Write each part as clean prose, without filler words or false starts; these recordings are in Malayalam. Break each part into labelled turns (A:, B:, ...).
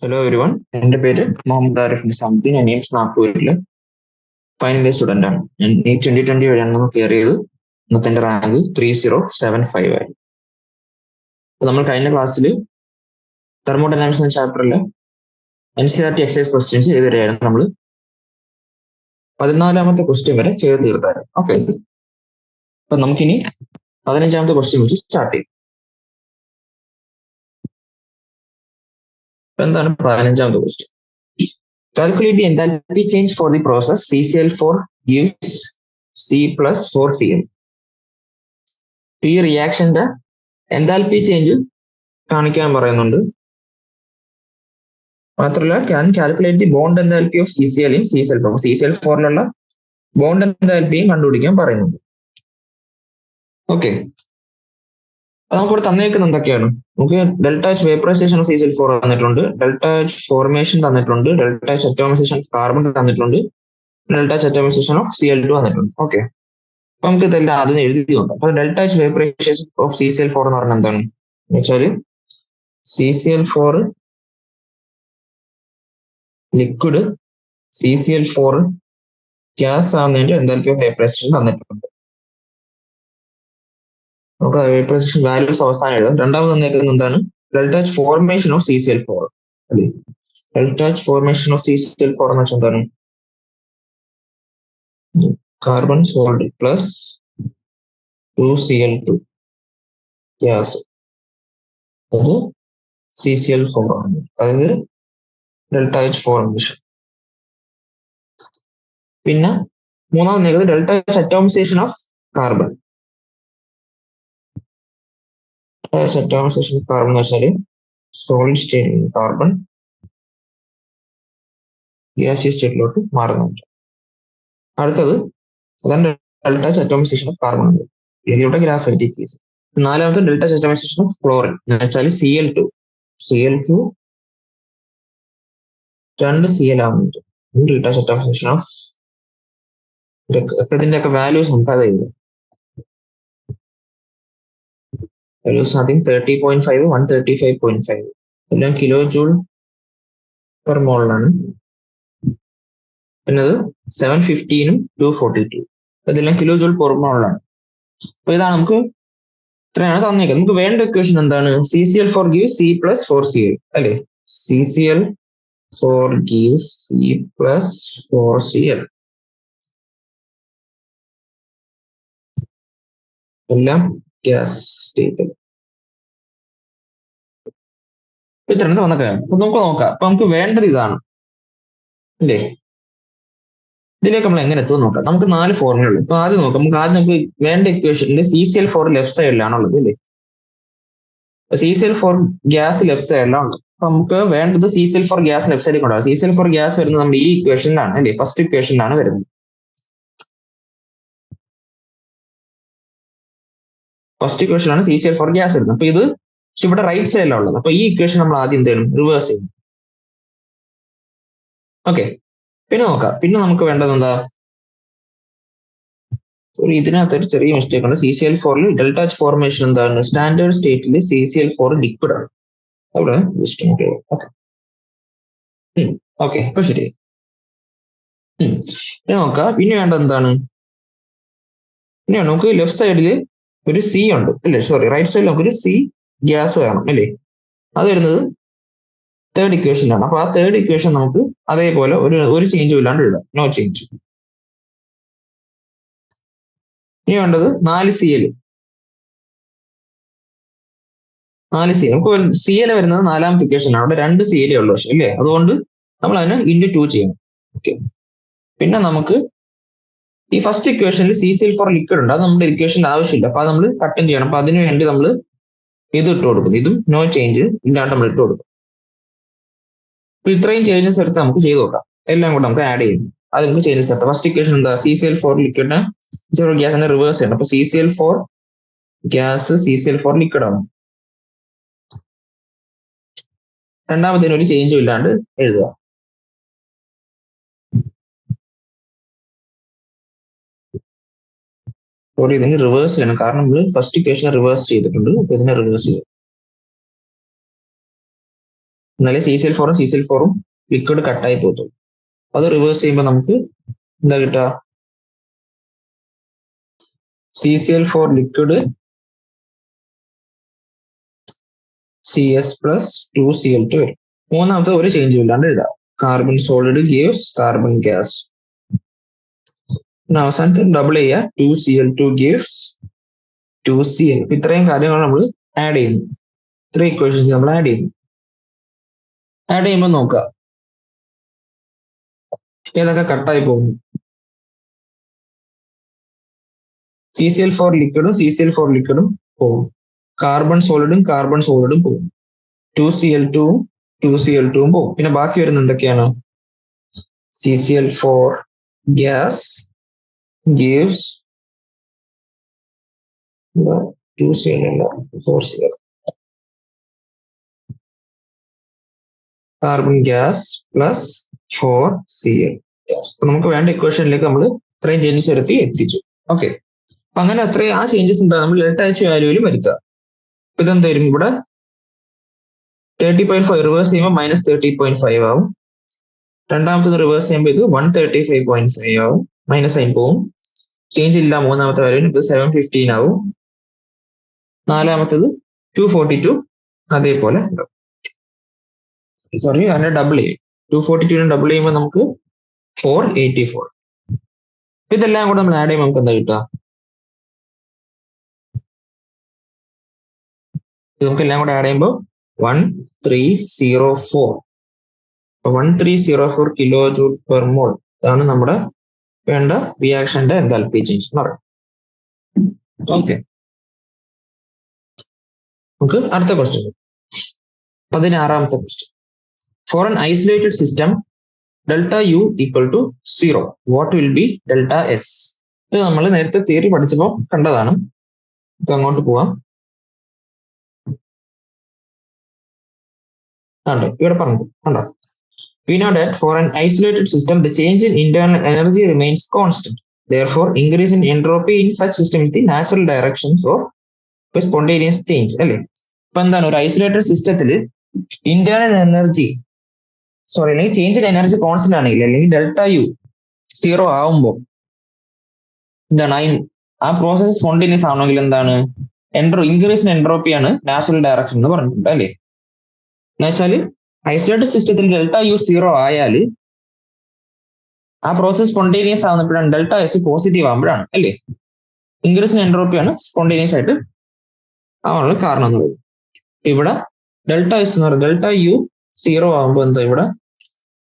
A: ഹലോ എവരിവൺ, എൻ്റെ പേര് മുഹമ്മദ് ആരിഫ് നിസാമുദ്ദീൻ. ഞാൻ എയിംസ് നാഗ്പൂരിൽ ഫൈനൽ ഇയർ സ്റ്റുഡൻ്റ് ആണ്. ഞാൻ ഈ 2020 വഴിയാണ് ക്ലിയർ ചെയ്ത് ഇന്നത്തെ എൻ്റെ റാങ്ക് 3075 ആയി. അപ്പോൾ നമ്മൾ കഴിഞ്ഞ ക്ലാസ്സിൽ തെർമോഡൈനാമിക്സ് എന്ന ചാപ്റ്ററിൽ NCERT എക്സസൈസ് ക്വസ്റ്റ്യൻസ് ചെയ്തുവരെയായിരുന്നു. നമ്മൾ 14ാമത്തെ ക്വസ്റ്റ്യൻ വരെ ചെയ്ത് തീർത്തായിരുന്നു. ഓക്കെ, അപ്പൊ നമുക്കിനി 15ാമത്തെ ക്വസ്റ്റ്യൻ വെച്ച് സ്റ്റാർട്ട് ചെയ്യും. എന്താണ് 15ാമത്തെ question? Calculate the enthalpy change for the process CCl4 gives C plus 4Cl. ഈ റിയാക്ഷന്റെ എൻതാൽപി ചേഞ്ച് കാണിക്കാൻ പറയുന്നുണ്ട്. മാത്രമല്ല can calculate the bond enthalpy of CCl in CCl4. CCl4ലുള്ള ബോണ്ട് എൻതാൽപിയും കണ്ടുപിടിക്കാൻ പറയുന്നുണ്ട്. ഓക്കെ, നമുക്കിവിടെ തന്നേക്കുന്നത് എന്തൊക്കെയാണ്? നമുക്ക് delta H vaporisation of CCl4 തന്നിട്ടുണ്ട്, ഡെൽറ്റ എച്ച് ഫോർമേഷൻ തന്നിട്ടുണ്ട്, delta H atomisation of carbon തന്നിട്ടുണ്ട്, delta H atomisation of Cl2 തന്നിട്ടുണ്ട്. ഓക്കെ, അപ്പൊ നമുക്ക് ഇതെല്ലാം ആദ്യം എഴുതി നോക്കാം. അപ്പൊ delta H vaporisation of CCl4 എന്ന് പറഞ്ഞാൽ എന്താണ് വെച്ചാല് CCl4 ലിക്വിഡ് CCl4 ഗ്യാസ് ആവുന്നതിന്റെ എൻതാൽപി ഓഫ് വേപ്പറൈസേഷൻ തന്നിട്ടുണ്ട്. നമുക്ക് വേപ്പറൈസേഷൻ വാല്യൂസ് അവസാനം എഴുതാം. രണ്ടാമത് തന്നേക്കുന്നത് എന്താണ്? Delta H formation of CCl4 അല്ലേ. Delta H formation of CCl4 എന്ന് വെച്ചാൽ എന്താണ്? Carbon salt plus 2Cl2 gas, അത് CCl4 ആണ്. അതായത് ഡെൽറ്റ എച്ച് ഫോർമേഷൻ. പിന്നെ മൂന്നാമത് തന്നേക്കുന്നത് delta H atomisation of carbon. Atomisation of carbon എന്ന് വെച്ചാൽ സോളിഡ് സ്റ്റേറ്റിൽ കാർബൺ ഗ്യാസിയസ് സ്റ്റേറ്റിലോട്ട് മാറുന്നുണ്ട്. അടുത്തത് അതാണ് delta H atomisation of carbon ഉണ്ട്, ഇതിലൂടെ ഗ്രാഫൈറ്റിക് കേസ്. നാലാമത്തെ delta H atomisation of chlorine എന്ന് വെച്ചാൽ Cl2 2 Cl ആവുന്നുണ്ട്. ഡെൽറ്റ എച്ച് അറ്റോമൈസേഷൻ ഓഫ് ഇതിന്റെയൊക്കെ വാല്യൂസ് നമുക്ക് അതായത് വാല്യൂസ് ആദ്യം 30.5 135.5 എല്ലാം കിലോ ജൂൾ പെർ മോളിലാണ്. പിന്നെ അത് 715 242 ഇതെല്ലാം കിലോ ജൂൾ പെർ മോളിലാണ്. അപ്പൊ ഇതാണ് നമുക്ക് ഇത്രയാണ് തന്നേക്കുന്നത്. നമുക്ക് വേണ്ട ഇക്വേഷൻ എന്താണ്? CCl4 gives C plus 4Cl അല്ലെ. CCl4 gives C plus 4Cl എല്ലാം ഗ്യാസ് സ്റ്റേറ്റ്. ഇത്രയാണ് തന്നൊക്കെ. അപ്പൊ നമുക്ക് നോക്കാം. അപ്പൊ നമുക്ക് വേണ്ടത് ഇതാണ് അല്ലേ. ഇതിലേക്ക് നമ്മൾ എങ്ങനെ എത്തും നോക്കാം. നമുക്ക് 4 ഫോർമുല ഉള്ളു. അപ്പൊ ആദ്യം നോക്കാം. നമുക്ക് വേണ്ട ഇക്വേഷനിൽ CCl4 ലെഫ്റ്റ് സൈഡിലാണുള്ളത് അല്ലേ. CCl4 ഗ്യാസ് ലെഫ്റ്റ് സൈഡിലാണ്. അപ്പൊ നമുക്ക് വേണ്ടത് CCl4 ഗ്യാസ് ലെഫ്റ്റ് സൈഡിൽ കൊണ്ടുപോകാം. CCl4 ഗ്യാസ് വരുന്നത് നമ്മുടെ ഈ ഇക്വേഷനിലാണ് അല്ലേ, ഫസ്റ്റ് ഇക്വേഷനിലാണ് വരുന്നത്. ഫസ്റ്റ് ഇക്വേഷനാണ് CCl4 ഗ്യാസ് വരുന്നത്. അപ്പൊ ഇത് ഇവിടെ റൈറ്റ് സൈഡിലാണ് ഉള്ളത്. അപ്പൊ ഈ ഇക്വേഷൻ നമ്മൾ ആദ്യം എന്ത് ചെയ്യണം? റിവേഴ്സ് ചെയ്യും. ഓക്കെ, പിന്നെ നോക്കാം. പിന്നെ നമുക്ക് വേണ്ടത് എന്താ? ഇതിനകത്ത് ഒരു ചെറിയ മിസ്റ്റേക്ക് ഉണ്ട്. CCl4ൽ ഡെൽറ്റ എച്ച് ഫോർമേഷൻ എന്താണ്? സ്റ്റാൻഡേർഡ് സ്റ്റേറ്റിൽ CCl4 ലിക്വിഡ് ആണ്. അവിടെ ഓക്കെ, ഇപ്പൊ ശരി. പിന്നെ നോക്കാം. പിന്നെ വേണ്ടത് എന്താണ്? പിന്നെ നമുക്ക് ലെഫ്റ്റ് സൈഡിൽ ഒരു C ഉണ്ട് അല്ലേ, സോറി റൈറ്റ് സൈഡിൽ നമുക്കൊരു C ഗ്യാസ് വേണം അല്ലേ. അത് വരുന്നത് തേർഡ് ഇക്വേഷനിലാണ്. അപ്പൊ ആ തേർഡ് ഇക്വേഷൻ നമുക്ക് അതേപോലെ ഒരു ചേഞ്ചും ഇല്ലാണ്ട് എഴുതാം, നോ ചേഞ്ച്. ഇനി വേണ്ടത് 4Cl. നമുക്ക് Cl വരുന്നത് നാലാമത്തെ ഇക്വേഷനാണ്. അവിടെ 2 Cl ഉള്ളു പക്ഷേ അല്ലേ, അതുകൊണ്ട് നമ്മൾ അതിനെ ഇൻറ്റു 2 ചെയ്യണം. ഓക്കെ, പിന്നെ നമുക്ക് ഈ ഫസ്റ്റ് ഇക്വേഷനിൽ CCl4 ലിക്വിഡ് ഉണ്ട്, അത് നമ്മുടെ ഇക്വേഷനിൽ ആവശ്യമില്ല. അപ്പൊ അത് നമ്മൾ കട്ടും ചെയ്യണം. അപ്പൊ അതിനു വേണ്ടി നമ്മൾ ഇത് ഇട്ട് കൊടുക്കും. ഇതും നോ ചേഞ്ച് ഇല്ലാണ്ട് നമ്മൾ ഇട്ട് കൊടുക്കും. അപ്പൊ ഇത്രയും ചേഞ്ചസ് എടുത്ത് നമുക്ക് ചെയ്ത് നോക്കാം. എല്ലാം കൂടെ നമുക്ക് ആഡ് ചെയ്യും. അത് നമുക്ക് ചേഞ്ചസ് എടുത്താം. ഫസ്റ്റ് ഇക്വേഷൻ എന്താ? CCl4 ലിക്വിഡിനെ CCl4 ഗ്യാസിനെ റിവേഴ്സ് ചെയ്യണം. അപ്പൊ CCl4 ഗ്യാസ് CCl4 ലിക്വിഡ് ആണ്. രണ്ടാമത്തേന് ഒരു ചേഞ്ചും ഇല്ലാണ്ട് എഴുതുക. സോറി, ഇതിന് റിവേഴ്സ് ചെയ്യണം, കാരണം നമ്മൾ ഫസ്റ്റ് ഇക്വേഷനെ റിവേഴ്സ് ചെയ്തിട്ടുണ്ട്. അപ്പൊ ഇതിനെ റിവേഴ്സ് ചെയ്യും. എന്നാലേ CCl4ഉം ലിക്വിഡ് കട്ടായി പോകത്തുള്ളൂ. അത് റിവേഴ്സ് ചെയ്യുമ്പോൾ നമുക്ക് എന്താ കിട്ടുക? CCl4 liquid CS plus 2Cl2 വരും. മൂന്നാമത്തെ ഒരു ചേഞ്ച് ഇല്ലാണ്ട് എഴുതാം. Carbon solid gives carbon gas. അവസാനത്തെ ഡബിൾ ചെയ്യുക. 2Cl2 gives 2Cl. ഇത്രയും കാര്യങ്ങൾ നമ്മൾ ആഡ് ചെയ്യുന്നു. ഇത്രയും ഇക്വേഷൻസ് നമ്മൾ ആഡ് ചെയ്യുന്നു. ആഡ് ചെയ്യുമ്പോൾ നോക്കുക ഏതൊക്കെ കട്ടായി പോകുന്നു. CCl4 ലിക്വിഡും പോകും. കാർബൺ സോളിഡും പോകും. 2Cl2ഉം പോകും. പിന്നെ ബാക്കി വരുന്ന എന്തൊക്കെയാണ്? CCl4 gas gives 2Cl4Cl carbon gas plus 4Cl gas. നമുക്ക് വേണ്ട ഇക്വേഷനിലേക്ക് നമ്മൾ ഇത്രയും ചേഞ്ചസ് വരുത്തി എത്തിച്ചു. ഓക്കെ, അപ്പൊ അങ്ങനെ അത്രയും ആ ചേഞ്ചസ് എന്താ നമ്മൾ ഡെൽറ്റ വാല്യൂവിൽ വരുത്തുക. അപ്പൊ ഇതെന്തായാലും ഇവിടെ 30.5 റിവേഴ്സ് ചെയ്യുമ്പോൾ -30.5 ആവും. രണ്ടാമത്തത് റിവേഴ്സ് ചെയ്യുമ്പോൾ ഇത് 135.5 ആവും. മൈനസ് സൈൻ പോവും. ചേഞ്ച് ഇല്ല മൂന്നാമത്തെ വാല്യൂവിന്. ഇത് 715 ആവും. നാലാമത്തത് 242 അതേപോലെ സോറി അതിനെ ഡബിൾ ചെയ്യും. 242 ഡബിൾ ചെയ്യുമ്പോൾ നമുക്ക് 484. ഇതെല്ലാം കൂടെ നമ്മൾ ആഡ് ചെയ്യുമ്പോൾ നമുക്ക് എന്താ കിട്ടുക? നമുക്ക് എല്ലാം കൂടെ ആഡ് ചെയ്യുമ്പോൾ 1304. 1304 കിലോ ജൂൾ പെർ മോൾ. അതാണ് നമ്മുടെ വേണ്ട റിയാക്ഷന്റെ എൻതാൽപ്പി ചേഞ്ച് എന്ന് പറയുന്നത്. ഓക്കെ, നമുക്ക് അടുത്ത ക്വസ്റ്റ്യൻ 16ാമത്തെ question. For an isolated system delta U equal to 0, what will be delta S? ഇത് നമ്മൾ നേരത്തെ തിയറി പഠിച്ചപ്പോൾ കണ്ടതാണ്. ഇപ്പൊ അങ്ങോട്ട് പോവാം. ഇവിടെ പറഞ്ഞു കണ്ടോ? We know that for an isolated system, the change in internal energy remains constant. Therefore, increase in entropy in such system is the natural direction for spontaneous change. അല്ലേ? ഇപ്പൊ എന്താണ് ഒരു ഐസൊലേറ്റഡ് സിസ്റ്റത്തിൽ ഇന്റേണൽ എനർജി അല്ലെങ്കിൽ ചേഞ്ച് ഇൻ എനർജി കോൺസ്റ്റന്റ് ആണെങ്കിൽ അല്ലെങ്കിൽ ഡെൽറ്റ യു 0 ആവുമ്പോൾ എന്താണ് ആ പ്രോസസ് സ്പോണ്ടേനിയസ് ആണെങ്കിൽ എന്താണ് ഇൻക്രീസ് ഇൻ എൻട്രോപ്പിയാണ് നാച്ചുറൽ ഡയറക്ഷൻ എന്ന് പറഞ്ഞിട്ടുണ്ട് അല്ലേ? എന്നുവെച്ചാൽ ഐസൊലേറ്റഡ് സിസ്റ്റത്തിൽ ഡെൽറ്റ യു 0 ആയാൽ ആ പ്രോസസ് സ്പോണ്ടേനിയസ് ആവുന്നപ്പോഴാണ് ഡെൽറ്റ എസ് പോസിറ്റീവ് ആകുമ്പോഴാണ് അല്ലേ? ഇൻക്രീസ് ഇൻ എൻട്രോപ്പിയാണ് സ്പോണ്ടേനിയസ് ആയിട്ട് ആവാനുള്ള കാരണം എന്ന് പറയുന്നത്. ഇവിടെ ഡെൽറ്റ എസ് എന്ന് പറയുന്നത് ഡെൽറ്റ യു 0 ആകുമ്പോൾ എന്താ ഇവിടെ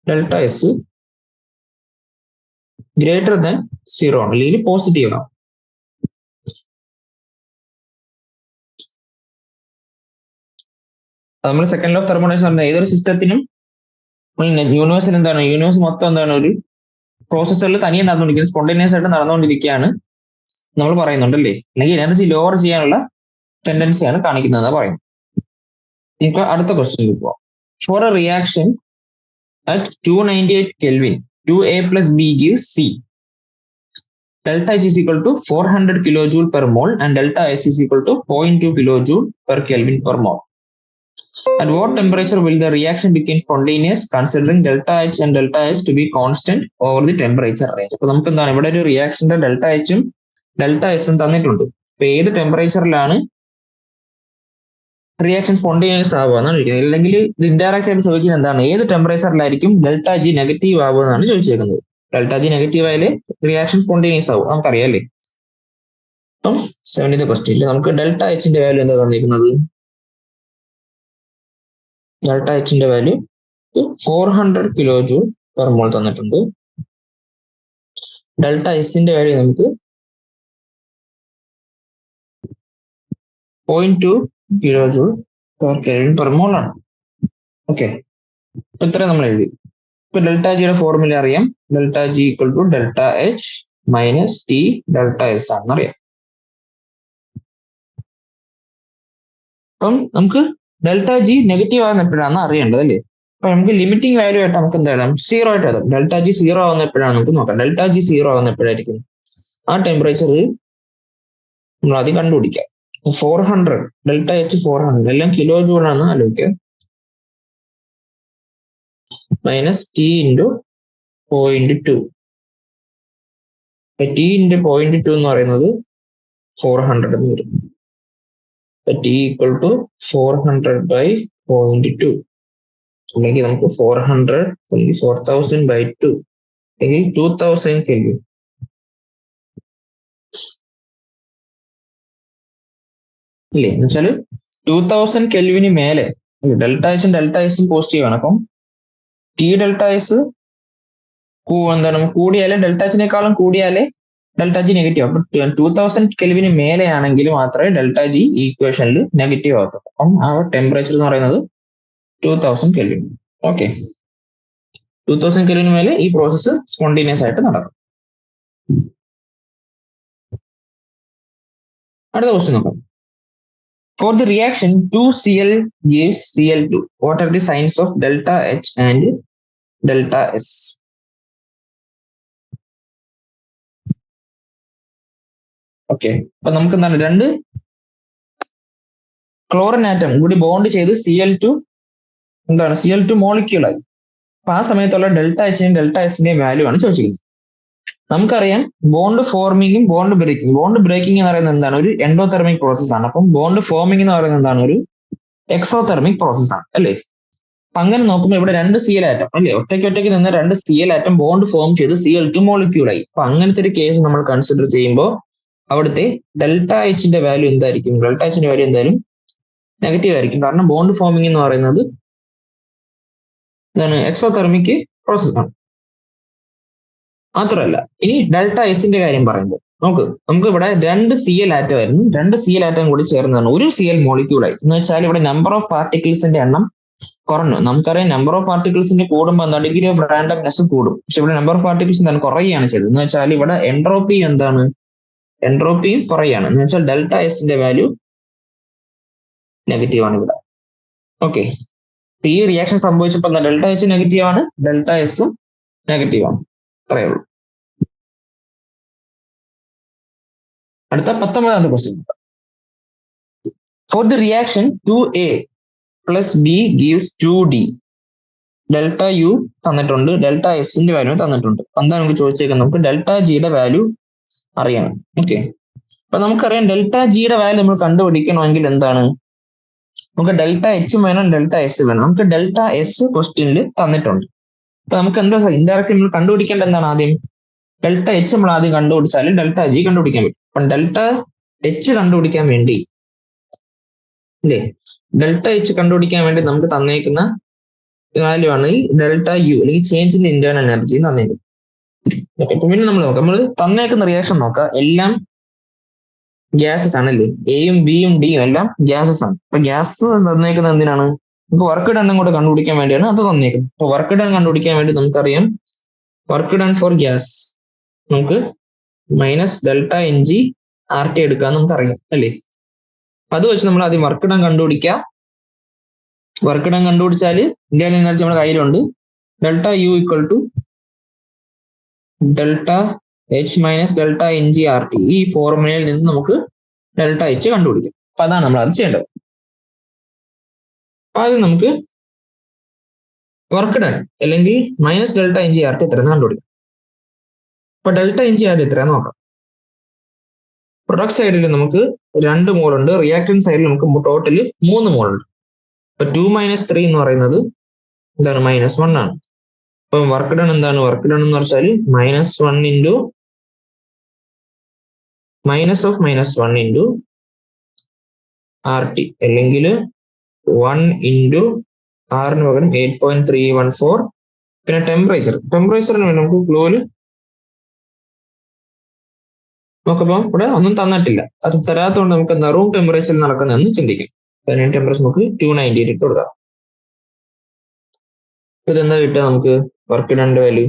A: ഡെൽറ്റ എസ് ഗ്രേറ്റർ ദാൻ 0 ആണ്, അല്ലെങ്കിൽ പോസിറ്റീവ് ആണ്. നമ്മൾ സെക്കൻഡ് ലോ ഓഫ് തെർമോഡൈനാമിക്സ് പറഞ്ഞ ഏതൊരു സിസ്റ്റത്തിനും യൂണിവേഴ്സിൽ എന്താണ് യൂണിവേഴ്സ് മൊത്തം എന്താണ് ഒരു പ്രോസസ്സുകളിൽ തനിയെ നടന്നുകൊണ്ടിരിക്കുന്നത് സ്പോണ്ടേനിയസ് ആയിട്ട് നടന്നുകൊണ്ടിരിക്കുകയാണ് നമ്മൾ പറയുന്നുണ്ട് അല്ലേ? അല്ലെങ്കിൽ എനർജി ലോവർ ചെയ്യാനുള്ള ടെൻഡൻസിയാണ് കാണിക്കുന്നത് പറയുന്നത്. നമുക്ക് അടുത്ത ക്വസ്റ്റ്യനിൽ പോവാം. For a reaction at 298 Kelvin 2A plus B gives C. Delta H is equal to 400 kilojoule per mole and delta S is equal to 0.2 kilojoule per Kelvin per mole. At what temperature will the reaction become spontaneous considering delta H and delta S to be constant over the temperature range? അപ്പോൾ നമുക്ക് എന്താണ് ഇവിടെ ഒരു റിയാക്ഷന്റെ ഡെൽറ്റ എച്ചും ഡെൽറ്റ എസും തന്നിട്ടുണ്ട്. അപ്പൊ ഏത് ടെമ്പറേച്ചറിലാണ് റിയാക്ഷൻ സ്പോണ്ടേനിയസ് ആവുക എന്നാണ് ചോദിക്കുന്നത്. അല്ലെങ്കിൽ ഇത് ഇൻഡയറക്റ്റ് ആയിട്ട് ചോദിക്കുന്നത് എന്താണ് ഏത് ടെമ്പറേച്ചറിലായിരിക്കും ഡെൽറ്റ ജി നെഗറ്റീവ് ആവുക എന്നാണ് ചോദിച്ചേക്കുന്നത്. ഡെൽറ്റ ജി നെഗറ്റീവ് ആയാലേ റിയാക്ഷൻ സ്പോണ്ടേനിയസ് ആവും, നമുക്കറിയാം അല്ലേ? അപ്പം 70th ക്വസ്റ്റ്യനിൽ നമുക്ക് ഡെൽറ്റ എച്ചിന്റെ വാല്യൂ എന്താ തന്നിരിക്കുന്നത്? ഡെൽറ്റ എച്ചിന്റെ value 400 kilo joule per mole തന്നിട്ടുണ്ട്. ഡെൽറ്റ എസിന്റെ വാല്യൂ നമുക്ക് 0.2 kilo joule per kelvin per mole ആണ്. ഓക്കെ, ഇപ്പൊ ഇത്രയും നമ്മൾ എഴുതി. ഇപ്പൊ ഡെൽറ്റ ജിയുടെ ഫോർമുല അറിയാം. Delta G equal to delta H minus T delta S ആണെന്നറിയാം. അപ്പം നമുക്ക് ഡെൽറ്റ ജി നെഗറ്റീവ് ആകുന്ന എപ്പോഴാണെന്ന് അറിയേണ്ടത് അല്ലേ? അപ്പൊ നമുക്ക് ലിമിറ്റിംഗ് വാല്യൂ ആയിട്ട് നമുക്ക് എന്താ എഴുതാം? 0 ആയിട്ട് എഴുതാം. ഡെൽറ്റ ജി 0 ആവുന്ന എപ്പോഴാണ് നമുക്ക് നോക്കാം. ഡെൽറ്റ ജി 0 ആവുന്ന എപ്പോഴായിരിക്കും? ആ ടെമ്പറേച്ചറിൽ നമ്മൾ ആദ്യം കണ്ടുപിടിക്കാം. 400 ഡെൽറ്റ എച്ച് 400 എല്ലാം കിലോ ജൂൾ ആണെന്ന് ആലോചിക്കുക. Minus T into 0.2. T into 0.2 എന്ന് പറയുന്നത് 400 എന്ന് വരും. ടി ഈക്വൽ ടു 400 ബൈ 0.2, അല്ലെങ്കിൽ നമുക്ക് 400 അല്ലെങ്കിൽ 4000 ബൈ 2 അല്ലെങ്കിൽ 2000 കെൽവിൻ. ഇല്ലേ എന്ന് വെച്ചാൽ 2000 കെൽവിന് മേലെ ഡെൽറ്റ എച്ചും ഡെൽറ്റ എസും പോസിറ്റീവ് ആണ്. അപ്പം ടി ഡെൽറ്റ എസ് എന്താണ് കൂടിയാലേ ഡെൽറ്റ എച്ചിനേക്കാളും കൂടിയാലേ ഡെൽറ്റ ജി നെഗറ്റീവ്. അപ്പൊ 2000 കെൽവിന് മേലെ ആണെങ്കിൽ മാത്രമേ ഡെൽറ്റ ജി ഈക്വേഷനിൽ നെഗറ്റീവ് ആകത്തുള്ളൂ. അപ്പം ആ ടെമ്പറേച്ചർ എന്ന് പറയുന്നത് 2000 കെൽവിൻ. ഓക്കെ, 2000 കെൽവിന് മേലെ ഈ പ്രോസസ്സ് സ്പോണ്ടേനിയസ് ആയിട്ട് നടക്കും. അടുത്ത ക്വസ്റ്റ്യൻ നോക്കാം. For the reaction 2Cl gives Cl2, what are the signs of delta H and delta S? Okay, അപ്പൊ നമുക്ക് എന്താണ് രണ്ട് ക്ലോറിൻ ആറ്റം കൂടി ബോണ്ട് ചെയ്ത് Cl2 എന്താണ് Cl2 മോളിക്യൂളായി. അപ്പൊ ആ സമയത്തുള്ള ഡെൽറ്റ എച്ചിന്റെയും ഡെൽറ്റ എസിന്റെയും വാല്യൂ ആണ് ചോദിച്ചിരിക്കുന്നത്. നമുക്കറിയാം ബോണ്ട് ഫോർമിങ്ങും ബോണ്ട് ബ്രേക്കിംഗ്. ബോണ്ട് ബ്രേക്കിംഗ് എന്ന് പറയുന്നത് എന്താണ്? ഒരു എൻഡോതെർമിക് പ്രോസസ് ആണ്. അപ്പം ബോണ്ട് ഫോമിംഗ് എന്ന് പറയുന്നത് എന്താണ്? ഒരു എക്സോതെർമിക് പ്രോസസ് ആണ്, അല്ലേ? അപ്പൊ അങ്ങനെ നോക്കുമ്പോൾ ഇവിടെ രണ്ട് Cl ആറ്റം, അല്ലേ, ഒറ്റയ്ക്ക് നിന്ന് രണ്ട് Cl ആറ്റം ബോണ്ട് ഫോം ചെയ്ത് Cl2 മോളിക്യൂളായി. അപ്പൊ അങ്ങനത്തെ ഒരു കേസ് നമ്മൾ കൺസിഡർ ചെയ്യുമ്പോൾ അവിടുത്തെ ഡെൽറ്റ എച്ചിന്റെ വാല്യൂ എന്തായിരിക്കും? ഡെൽറ്റ എച്ചിന്റെ വാല്യൂ എന്തായാലും നെഗറ്റീവ് ആയിരിക്കും. കാരണം ബോണ്ട് ഫോമിംഗ് എന്ന് പറയുന്നത് എന്താണ്? എക്സോതെർമിക് പ്രോസസ് ആണ്. മാത്രമല്ല ഇനി ഡെൽറ്റ എസിന്റെ കാര്യം പറയുമ്പോൾ നമുക്ക് ഇവിടെ രണ്ട് Cl ആറ്റം ആയിരുന്നു. രണ്ട് Cl ആറ്റം കൂടി ചേർന്നതാണ് ഒരു Cl മോളിക്യൂളായി. എന്ന് വെച്ചാൽ ഇവിടെ നമ്പർ ഓഫ് പാർട്ടിക്കിൾസിന്റെ എണ്ണം കുറഞ്ഞു. നമുക്കറിയാം നമ്പർ ഓഫ് പാർട്ടിക്കിൾസിന്റെ കൂടുമ്പോൾ എന്താ ഡിഗ്രി ഓഫ് റാൻഡംനെസ് കൂടും. പക്ഷെ ഇവിടെ നമ്പർ ഓഫ് പാർട്ടിക്കിൾസ് എന്താണ്? കുറയുകയാണ് ചെയ്തത്. എന്ന് വെച്ചാൽ ഇവിടെ എൻട്രോപ്പി എന്താണ്? എൻട്രോപ്പിയും കുറയാണ്. എന്ന് വെച്ചാൽ ഡെൽറ്റ എസിന്റെ വാല്യൂ നെഗറ്റീവ് ആണ് ഇവിടെ. ഓക്കെ, ഈ റിയാക്ഷൻ സംഭവിച്ചപ്പോൾ എന്താ? ഡെൽറ്റ എച്ച് നെഗറ്റീവ് ആണ്, ഡെൽറ്റ എസും നെഗറ്റീവ് ആണ്. അത്രയേ ഉള്ളൂ. അടുത്ത 19ാമത്തെ question. For the reaction 2A plus B gives 2D. Delta U തന്നിട്ടുണ്ട്, ഡെൽറ്റ എസിന്റെ വാല്യൂ തന്നിട്ടുണ്ട്. എന്താണ് നമുക്ക് ചോദിച്ചേക്കുന്നത്? നമുക്ക് ഡെൽറ്റ ജിയുടെ വാല്യൂ അറിയണം. ഓക്കെ, അപ്പൊ നമുക്കറിയാം ഡെൽറ്റ ജിയുടെ വാല്യൂ നമ്മൾ കണ്ടുപിടിക്കണമെങ്കിൽ എന്താണ്? നമുക്ക് ഡെൽറ്റ എച്ചും വേണം, ഡെൽറ്റ എസ് വേണം. നമുക്ക് ഡെൽറ്റ എസ് ക്വസ്റ്റ്യനിൽ തന്നിട്ടുണ്ട്. അപ്പൊ നമുക്ക് എന്താ ഇൻഡയറക്ട്ലി നമ്മൾ കണ്ടുപിടിക്കേണ്ട എന്താണ്? ആദ്യം ഡെൽറ്റ എച്ച് നമ്മൾ ആദ്യം കണ്ടുപിടിച്ചാൽ ഡെൽറ്റ ജി കണ്ടുപിടിക്കാൻ പറ്റും. അപ്പം ഡെൽറ്റ എച്ച് കണ്ടുപിടിക്കാൻ വേണ്ടി, അല്ലേ, ഡെൽറ്റ എച്ച് കണ്ടുപിടിക്കാൻ വേണ്ടി നമുക്ക് തന്നേക്കുന്ന വാല്യൂ ആണ് ഈ ഡെൽറ്റ യു, അല്ലെങ്കിൽ ചേഞ്ച് ഇൻ ഇന്റേണൽ എനർജി തന്നേക്കും. ഓക്കെ, പിന്നെ നമ്മൾ നോക്കാം. നമ്മൾ തന്നേക്കുന്ന റിയാക്ഷൻ നോക്കാം, എല്ലാം ഗ്യാസസ് ആണല്ലേ. എയും ബിയും ഡിയും എല്ലാം ഗ്യാസസ് ആണ്. അപ്പൊ ഗ്യാസ് തന്നേക്കുന്നത് എന്തിനാണ്? നമുക്ക് വർക്ക് ഡൺ കൂടെ കണ്ടുപിടിക്കാൻ വേണ്ടിയാണ് അത് തന്നേക്കുന്നത്. അപ്പൊ വർക്ക് ഡൺ കണ്ടുപിടിക്കാൻ വേണ്ടി നമുക്കറിയാം വർക്ക് ഡൺ ഫോർ ഗ്യാസ് നമുക്ക് minus delta N G R T എടുക്കാന്ന് നമുക്കറിയാം, അല്ലേ. അത് വെച്ച് നമ്മൾ ആദ്യം വർക്ക് ഡൺ കണ്ടുപിടിക്കാം. വർക്ക് ഡൺ കണ്ടുപിടിച്ചാൽ ഇന്റേണൽ എനർജി നമ്മുടെ കയ്യിലുണ്ട്. Delta U equal to delta H minus delta N G R T. ഈ ഫോർമുലയിൽ നിന്ന് നമുക്ക് ഡെൽറ്റ എച്ച് കണ്ടുപിടിക്കാം. അപ്പൊ അതാണ് നമ്മൾ അത് ചെയ്യേണ്ടത്. ആദ്യം നമുക്ക് വർക്ക് ഡൺ അല്ലെങ്കിൽ minus delta N G R T എത്രയെന്ന് കണ്ടുപിടിക്കാം. അപ്പൊ ഡെൽറ്റ എൻ ജി ആദ്യം എത്രയാന്ന് നോക്കാം. പ്രൊഡക്റ്റ് സൈഡിൽ നമുക്ക് 2 മോൾ ഉണ്ട്, റിയാക്ടന്റ് സൈഡിൽ നമുക്ക് ടോട്ടല് 3 മോൾ ഉണ്ട്. അപ്പൊ 2 - 3 എന്ന് പറയുന്നത് എന്താണ്? -1 ആണ്. അപ്പൊ വർക്ക് ഡൺ എന്താണ്? വർക്ക് ഡൺ എന്ന് വെച്ചാൽ -1 ഇൻറ്റു -1 ഇൻറ്റു ആർ ടി, അല്ലെങ്കിൽ 1 ഇൻറ്റു ആറിന് പകരം 8.314. പിന്നെ ടെമ്പറേച്ചറിന് വേണ്ടി നമുക്ക് ഫ്ലോയില് നോക്കുമ്പോൾ ഇവിടെ ഒന്നും തന്നിട്ടില്ല. അത് തരാത്തതുകൊണ്ട് നമുക്ക് എന്താ റൂം ടെമ്പറേച്ചറിൽ നടക്കുന്നതെന്ന് ചിന്തിക്കാം. അതിന് ടെമ്പറേച്ചർ നമുക്ക് 298 ഇട്ട് കൊടുക്കാം. ഇതെന്താ കിട്ടുക നമുക്ക്? വർക്ക് ഡൺ വാല്യൂ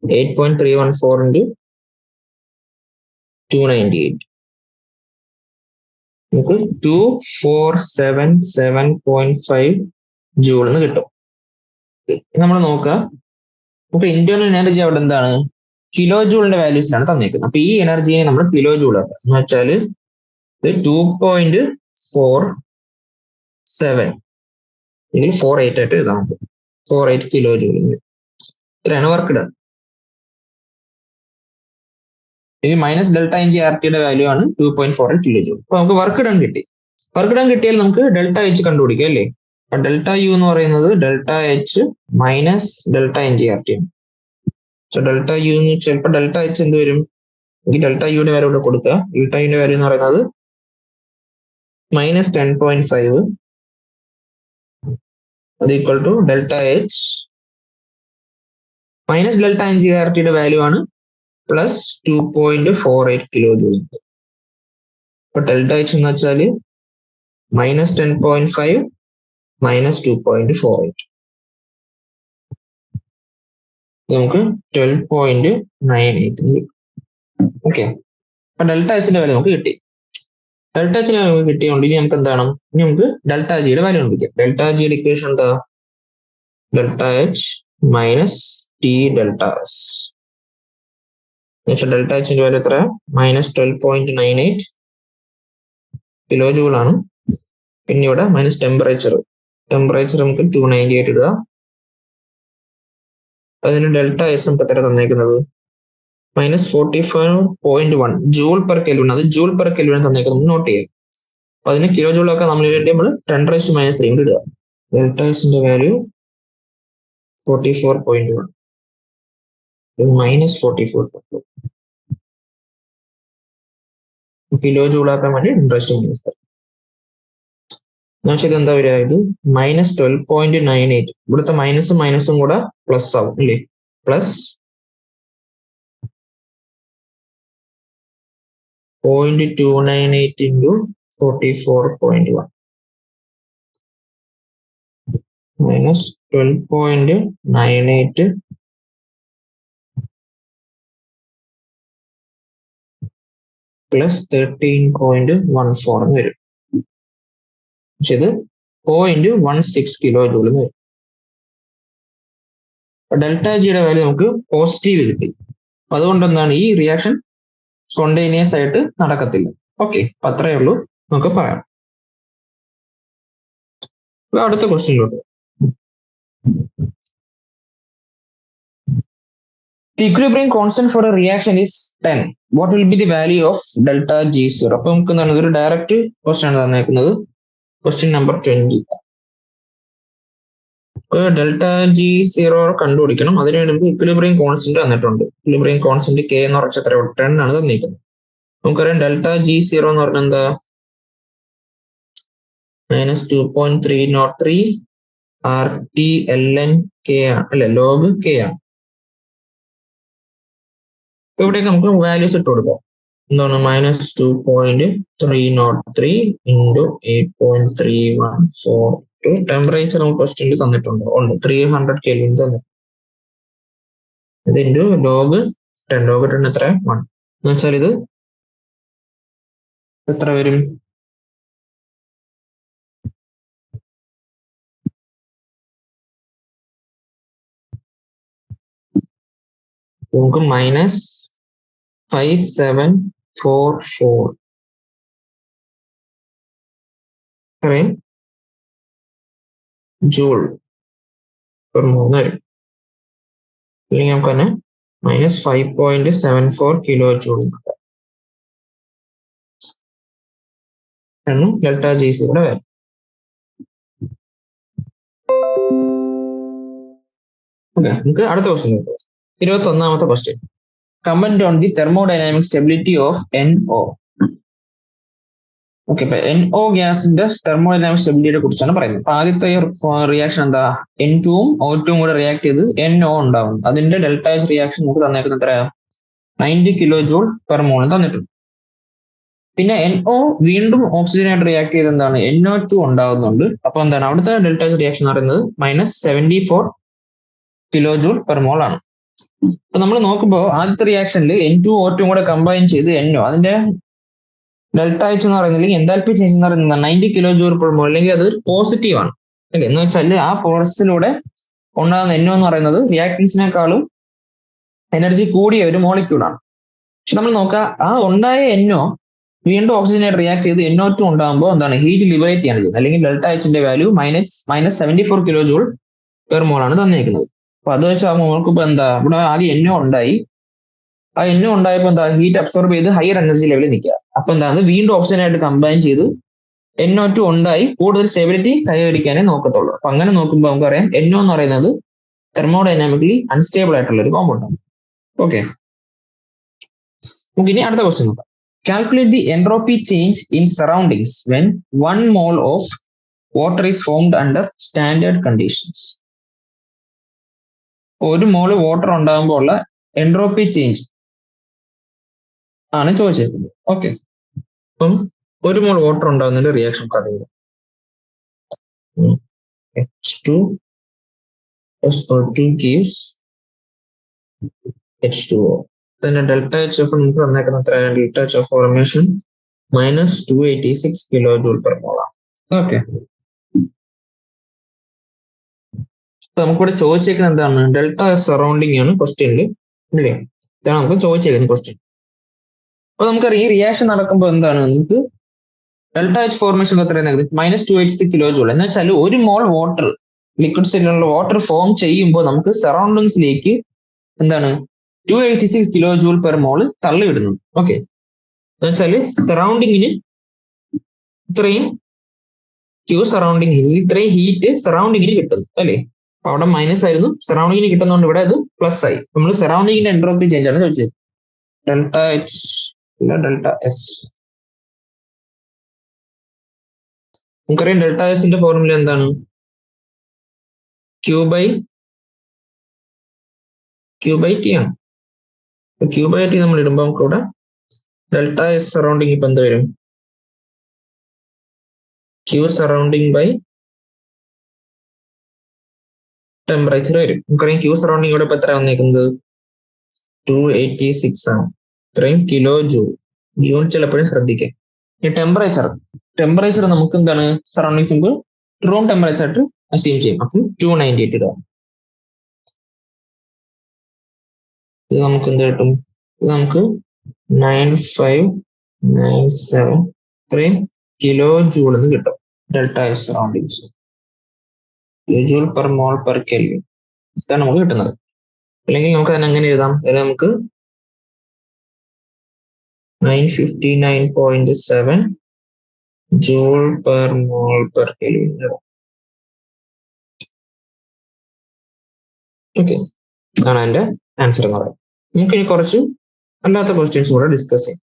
A: 8.314 ഇൻറ്റു 298 നമുക്ക് 2477.5 ജൂൾ എന്ന് കിട്ടും. നമ്മൾ നോക്കുക, നമുക്ക് ഇന്റേണൽ എനർജി അവിടെ എന്താണ്? കിലോ ജൂളിന്റെ വാല്യൂസിലാണ് തന്നിരിക്കുന്നത്. അപ്പൊ ഈ എനർജിയെ നമ്മൾ കിലോ ജൂൾ ആക്കുക എന്ന് വെച്ചാൽ 2.47 അല്ലെങ്കിൽ 48 ആയിട്ട് എഴുതാം നമുക്ക്. 2.48 കിലോ ജൂൾ. ഇത്രയാണ് വർക്ക് ഡൺ. ഇനി minus delta N G R ടിയുടെ വാല്യൂ ആണ് 2.48 കിലോ ജൂൾ. അപ്പൊ നമുക്ക് വർക്ക് ഡൺ കിട്ടി. വർക്ക് ഡൺ കിട്ടിയാൽ നമുക്ക് ഡെൽറ്റ എച്ച് കണ്ടുപിടിക്കാം അല്ലേ? അപ്പൊ ഡെൽറ്റ യു എന്ന് പറയുന്നത് delta H minus delta N G R T ആണ്. സോ ഡെൽറ്റ യു ചിലപ്പോൾ ഡെൽറ്റ എച്ച് എന്ത് വരും? ഈ ഡെൽറ്റ യുടെ വാല്യൂ ഇവിടെ കൊടുക്കുക. ഡെൽറ്റ യുടെ വാല്യൂ എന്ന് പറയുന്നത് മൈനസ് 10.5 അത് equal to delta H minus delta N G R ടിയുടെ വാല്യൂ ആണ് പ്ലസ് 2.48 കിലോ ജൂൾ. അപ്പൊ ഡെൽറ്റ എച്ച് എന്ന് വെച്ചാൽ മൈനസ് 10.5 മൈനസ് 2.48 നമുക്ക് 12.98. ഓക്കെ, അപ്പൊ ഡെൽറ്റ എച്ചിന്റെ വാല്യൂ നമുക്ക് കിട്ടി. ഡെൽറ്റ എച്ചിന്റെ വാല്യൂ കിട്ടിയോണ്ട് ഇനി നമുക്ക് എന്താണ്? ഇനി നമുക്ക് ഡെൽറ്റ ജിയുടെ വാല്യൂ കണ്ടുപിടിക്കാം. ഡെൽറ്റ ജിയുടെ ഇക്വേഷൻ എന്താ? Delta H minus T delta S. Delta എച്ചിന്റെ വാല്യൂ എത്ര? മൈനസ് 12.98 കിലോ ജൂൾ ആണ്. പിന്നെ ഇവിടെ മൈനസ് ടെമ്പറേച്ചർ നമുക്ക് 298 ഇടുക. അതിന് ഡെൽറ്റ എസ് നമുക്ക് എത്ര തന്നേക്കുന്നത്? Minus 45.1 joule per kelvin. അത് ജൂൾ പെർ കെൽവിൻ തന്നേക്കുന്നത് നോട്ട് ചെയ്യാം. അപ്പൊ അതിന് കിലോ ജൂളൊക്കെ നമ്മൾ വേണ്ടി നമ്മൾ 10⁻³ ഇടുക. ഡെൽറ്റ എസിന്റെ വാല്യൂ 44.1 മൈനസ് 44.1 കിലോ ജൂളാക്കാൻ വേണ്ടി 10⁻³ എന്നുവെച്ചാൽ എന്താ വരിക? ഇത് മൈനസ് 12.98. ഇവിടുത്തെ മൈനസും കൂടെ പ്ലസ് ആവും അല്ലേ? പ്ലസ് 0.298 ഇൻറ്റു 44.1 മൈനസ് 12.98 പ്ലസ് 13.14 എന്ന് വരും. പക്ഷെ ഇത് 0.16 കിലോ ജൂൾ എന്ന് വരും. ഡെൽറ്റ ജിയുടെ വാല്യൂ നമുക്ക് പോസിറ്റീവ് കിട്ടി. അതുകൊണ്ട് എന്താണ് ഈ റിയാക്ഷൻ സ്പോണ്ടേനിയസ് ആയിട്ട് നടക്കത്തില്ല. ഓക്കെ, അപ്പൊ അത്രയേ ഉള്ളൂ നമുക്ക് പറയാം. അടുത്ത ക്വസ്റ്റ്യനിലോട്ട്. The equilibrium constant for a reaction is 10. What will be the value of delta G0? അപ്പൊ നമുക്ക് എന്താണ് ഇതൊരു ഡയറക്റ്റ് ക്വസ്റ്റ്യൻ ആണ് തന്നേക്കുന്നത്. Question number 20. ഡെൽറ്റ G0 കണ്ടുപിടിക്കണം. അതിനുവേണ്ടി നമുക്ക് ഇക്വിലിബ്രിയം കോൺസ്റ്റന്റ് തന്നിട്ടുണ്ട്. ഇക്വിലിബ്രിയം കോൺസ്റ്റന്റ് K എന്ന് പറഞ്ഞാൽ എത്ര? 10 ആണ് തന്നിരിക്കുന്നത്. നമുക്കറിയാം ഡെൽറ്റ G0 എന്ന് പറഞ്ഞാൽ എന്താ? മൈനസ് 2.303 RT ln K ആണ് അല്ലെ? ലോഗ് K ആണ്. ഇവിടേക്ക് നമുക്ക് വാല്യൂസ് ഇട്ട് കൊടുക്കാം. എന്താണ്? Minus 2.303 into 8.314. ടെമ്പറേച്ചർ നമുക്ക് ക്വസ്റ്റ്യനിൽ തന്നിട്ടുണ്ട്. 300 കെൽവിൻ തന്നിട്ടുണ്ട്. ഇത് ഇൻറ്റു ലോഗ് 10. ലോഗ് 10 എത്ര? 1 എന്ന് വെച്ചാൽ ഇത് എത്ര വരും? നമുക്ക് മൈനസ് 5744 അത്രയും ജൂൾ പെർ മോൾ വരും. അല്ലെങ്കിൽ നമുക്ക് തന്നെ മൈനസ് 5.74 കിലോ ജൂൾ ആണ് ഡെൽറ്റ G0 വരും. ഓക്കെ, നമുക്ക് അടുത്ത ക്വസ്റ്റ്യൻ നോക്കാം. 21ാമത്തെ question. Comment on the thermodynamic stability of NO. Okay, ഇപ്പൊ NO ഗ്യാസിന്റെ തെർമോഡൈനാമിക് സ്റ്റെബിലിറ്റിയെ കുറിച്ചാണ് പറയുന്നത്. അപ്പൊ ആദ്യത്തെ റിയാക്ഷൻ എന്താ? N2 ഉം O2 കൂടെ റിയാക്ട് ചെയ്ത് NO ഉണ്ടാവും. അതിന്റെ ഡെൽറ്റ എച്ച് റിയാക്ഷൻ നമുക്ക് തന്നിട്ടുണ്ട് എത്രയാ? 90 കിലോ ജൂൾ പെർ മോൾ തന്നിട്ടുണ്ട്. പിന്നെ NO വീണ്ടും ഓക്സിജനായിട്ട് റിയാക്ട് ചെയ്ത് എന്താണ്? NO2 ഉണ്ടാവുന്നുണ്ട്. അപ്പൊ എന്താണ് അവിടുത്തെ ഡെൽറ്റ എച്ച് റിയാക്ഷൻ എന്ന് പറയുന്നത് minus 74 kilo joule per mole ആണ്. അപ്പൊ നമ്മൾ നോക്കുമ്പോൾ ആദ്യത്തെ റിയാക്ഷനിൽ N2 O2 കൂടെ കമ്പൈൻ ചെയ്ത് NO അതിന്റെ ഡെൽറ്റ എച്ച് എന്ന് പറയുന്നത് എൻതാൽപ്പി ചേഞ്ച് എന്ന് പറയുന്നത് 90 കിലോ ജൂൾ പെർ മോൾ, അല്ലെങ്കിൽ അത് പോസിറ്റീവ് ആണ് അല്ലെ? എന്ന് വെച്ചാൽ ആ പ്രോസസ്സിലൂടെ ഉണ്ടാകുന്ന NO എന്ന് പറയുന്നത് റിയാക്ടൻസിനേക്കാളും എനർജി കൂടിയ ഒരു മോളിക്യൂളാണ്. പക്ഷെ നമ്മൾ നോക്കുക, ആ ഉണ്ടായ NO വീണ്ടും ഓക്സിജനായിട്ട് റിയാക്ട് ചെയ്ത് NO2 ഉണ്ടാകുമ്പോൾ എന്താണ്? ഹീറ്റ് ലിബറേറ്റ് ചെയ്യാണ് ചെയ്യുന്നത്. അല്ലെങ്കിൽ ഡെൽറ്റ എച്ചിന്റെ value minus 74 kilo joule per mole ആണ് തന്നേക്കുന്നത്. അപ്പൊ അത് വെച്ച് നമുക്ക് ഇപ്പൊ എന്താ ഇവിടെ ആദ്യം NO ഉണ്ടായി. ആ NO ഉണ്ടായപ്പോൾ എന്താ ഹീറ്റ് അബ്സോർബ് ചെയ്ത് ഹയർ എനർജി ലെവലിൽ നിൽക്കുക. അപ്പൊ എന്താണ് വീണ്ടും ഓക്സിജൻ ആയിട്ട് കമ്പൈൻ ചെയ്ത് NO2 ഉണ്ടായി കൂടുതൽ സ്റ്റെബിലിറ്റി കൈവരിക്കാനേ നോക്കത്തുള്ളൂ. അപ്പൊ അങ്ങനെ നോക്കുമ്പോൾ നമുക്കറിയാം NO എന്ന് പറയുന്നത് തെർമോഡൈനാമിക്കലി അൺസ്റ്റേബിൾ ആയിട്ടുള്ള ഒരു കോമ്പൗണ്ട് ആണ്. ഓക്കെ, നമുക്ക് ഇനി അടുത്ത ക്വസ്റ്റ്യൻ നോക്കാം. Calculate the entropy change in surroundings when 1 mole of water is formed under standard conditions. 1 mole water ഉണ്ടാകുമ്പോൾ ഉള്ള എൻട്രോപ്പി ചേഞ്ച് ആണ് ചോദിച്ചിരിക്കുന്നത്. ഓക്കെ, അപ്പം 1 mole വാട്ടർ ഉണ്ടാകുന്നതിന്റെ റിയാക്ഷൻ പറയുക. H2SO2 gives H2O. then delta HF നമുക്ക് വന്നേക്കുന്ന എത്രയാണ്? delta HF formation -286 kilojoule per mole. Okay, നമുക്കിവിടെ ചോദിച്ചേക്കുന്നത് എന്താണ്? ഡെൽറ്റ സറൗണ്ടിങ് ആണ് ക്വസ്റ്റ്യനിൽ ഇല്ലേ? ഇതാണ് നമുക്ക് ചോദിച്ചേക്കുന്ന ക്വസ്റ്റ്യൻ. അപ്പൊ നമുക്കറിയാം ഈ റിയാക്ഷൻ നടക്കുമ്പോൾ എന്താണ് നമുക്ക് ഡെൽറ്റ എച്ച് ഫോർമേഷൻ എത്രയാണ്? -286 കിലോജൂൾ. എന്ന് വെച്ചാൽ 1 മോൾ വാട്ടർ ലിക്വിഡ് സ്റ്റേറ്റിലുള്ള വാട്ടർ ഫോം ചെയ്യുമ്പോൾ നമുക്ക് സറൗണ്ടിങ്സിലേക്ക് എന്താണ് 286 കിലോജൂൾ പെർ മോൾ തള്ളിവിടുന്നു. ഓക്കെ, എന്ന് വെച്ചാല് സറൗണ്ടിങ്ങിന് ഇത്രയും ഇത്രയും ഹീറ്റ് സറൗണ്ടിങ്ങിന് കിട്ടുന്നു അല്ലേ? അവിടെ മൈനസ് ആയിരുന്നു, സറൗണ്ടിങ്ങിന് കിട്ടുന്നതുകൊണ്ട് ഇവിടെ അത് പ്ലസ് ആയി. നമ്മൾ സറൗണ്ടിങ്ങിന്റെ എൻട്രോപ്പി ചേഞ്ച് ആണ് ചോദിച്ചത്. ഡെൽറ്റ എച്ച് അല്ല ഡെൽറ്റ എസ്. നമുക്കറിയാം ഡെൽറ്റ എസിന്റെ ഫോർമുല എന്താണ്? Q by T ആണ്. Q by T നമ്മൾ ഇടുമ്പോൾ നമുക്ക് ഇവിടെ ഡെൽറ്റ എസ് സറൗണ്ടിങ് ഇപ്പൊ എന്ത് വരും? Q സറൗണ്ടിങ് ബൈ ടെമ്പറേച്ചർ വരും. നമുക്കറിയാം Q സറൗണ്ടിങ് ഇവിടെ ഇപ്പൊ എത്ര വന്നേക്കുന്നത്? 286 ആണ്. ഇത്രയും കിലോ ജൂൾ. യൂണിറ്റ് ചിലപ്പോഴും ശ്രദ്ധിക്കാം. ഈ ടെമ്പറേച്ചർ നമുക്ക് എന്താണ് സറൗണ്ടിങ്സ് നമുക്ക് റൂം ടെമ്പറേച്ചർ ആയിട്ട് അസ്യൂം ചെയ്യും. അപ്പം 298 ഇതാ. ഇത് നമുക്ക് എന്ത് കിട്ടും? ഇത് നമുക്ക് 9597 ഇത്രയും കിലോ ജൂൾ എന്ന് കിട്ടും. Delta S surroundings joule per mole per kelvin ഇതാണ് നമുക്ക് കിട്ടുന്നത്. അല്ലെങ്കിൽ നമുക്ക് അതിനെ എങ്ങനെ എഴുതാം? അതിന് നമുക്ക് 959.7 joule per mole per kelvin. Okay, അതാണ് അതിന്റെ ആൻസർ എന്ന് പറയുന്നത്. നമുക്കിനി കുറച്ച് അല്ലാത്ത ക്വസ്റ്റ്യൻസ് കൂടെ ഡിസ്കസ് ചെയ്യാം.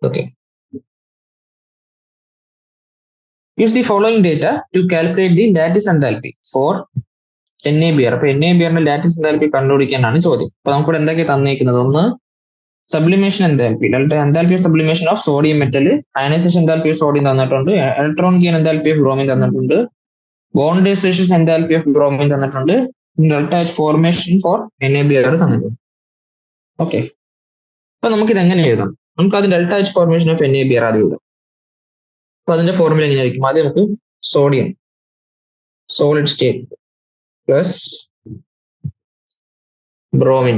A: Okay, use the following data to calculate the lattice enthalpy for NaBr. അപ്പൊ NaBrന്റെ ലാറ്റിസ് എൻതാൽപ്പി കണ്ടുപിടിക്കാനാണ് ചോദ്യം. അപ്പൊ നമുക്കിവിടെ എന്തൊക്കെ തന്നിരിക്കുന്നത്? ഒന്ന് sublimation enthalpy, enthalpy of sublimation of sodium metal, ionisation enthalpy of sodium തന്നിട്ടുണ്ട്, electron gain enthalpy of bromine തന്നിട്ടുണ്ട്, bond distribution enthalpy of bromine തന്നിട്ടുണ്ട്, delta H formation for NaBr തന്നിട്ടുണ്ട്. ഓക്കെ, അപ്പൊ നമുക്ക് ഇത് എങ്ങനെ എഴുതാം? നമുക്ക് അത് delta H formation of NaBr ആദ്യം എഴുതാം. അപ്പൊ അതിന്റെ ഫോർമുല എങ്ങനെയായിരിക്കും? ആദ്യം നമുക്ക് sodium solid state plus bromine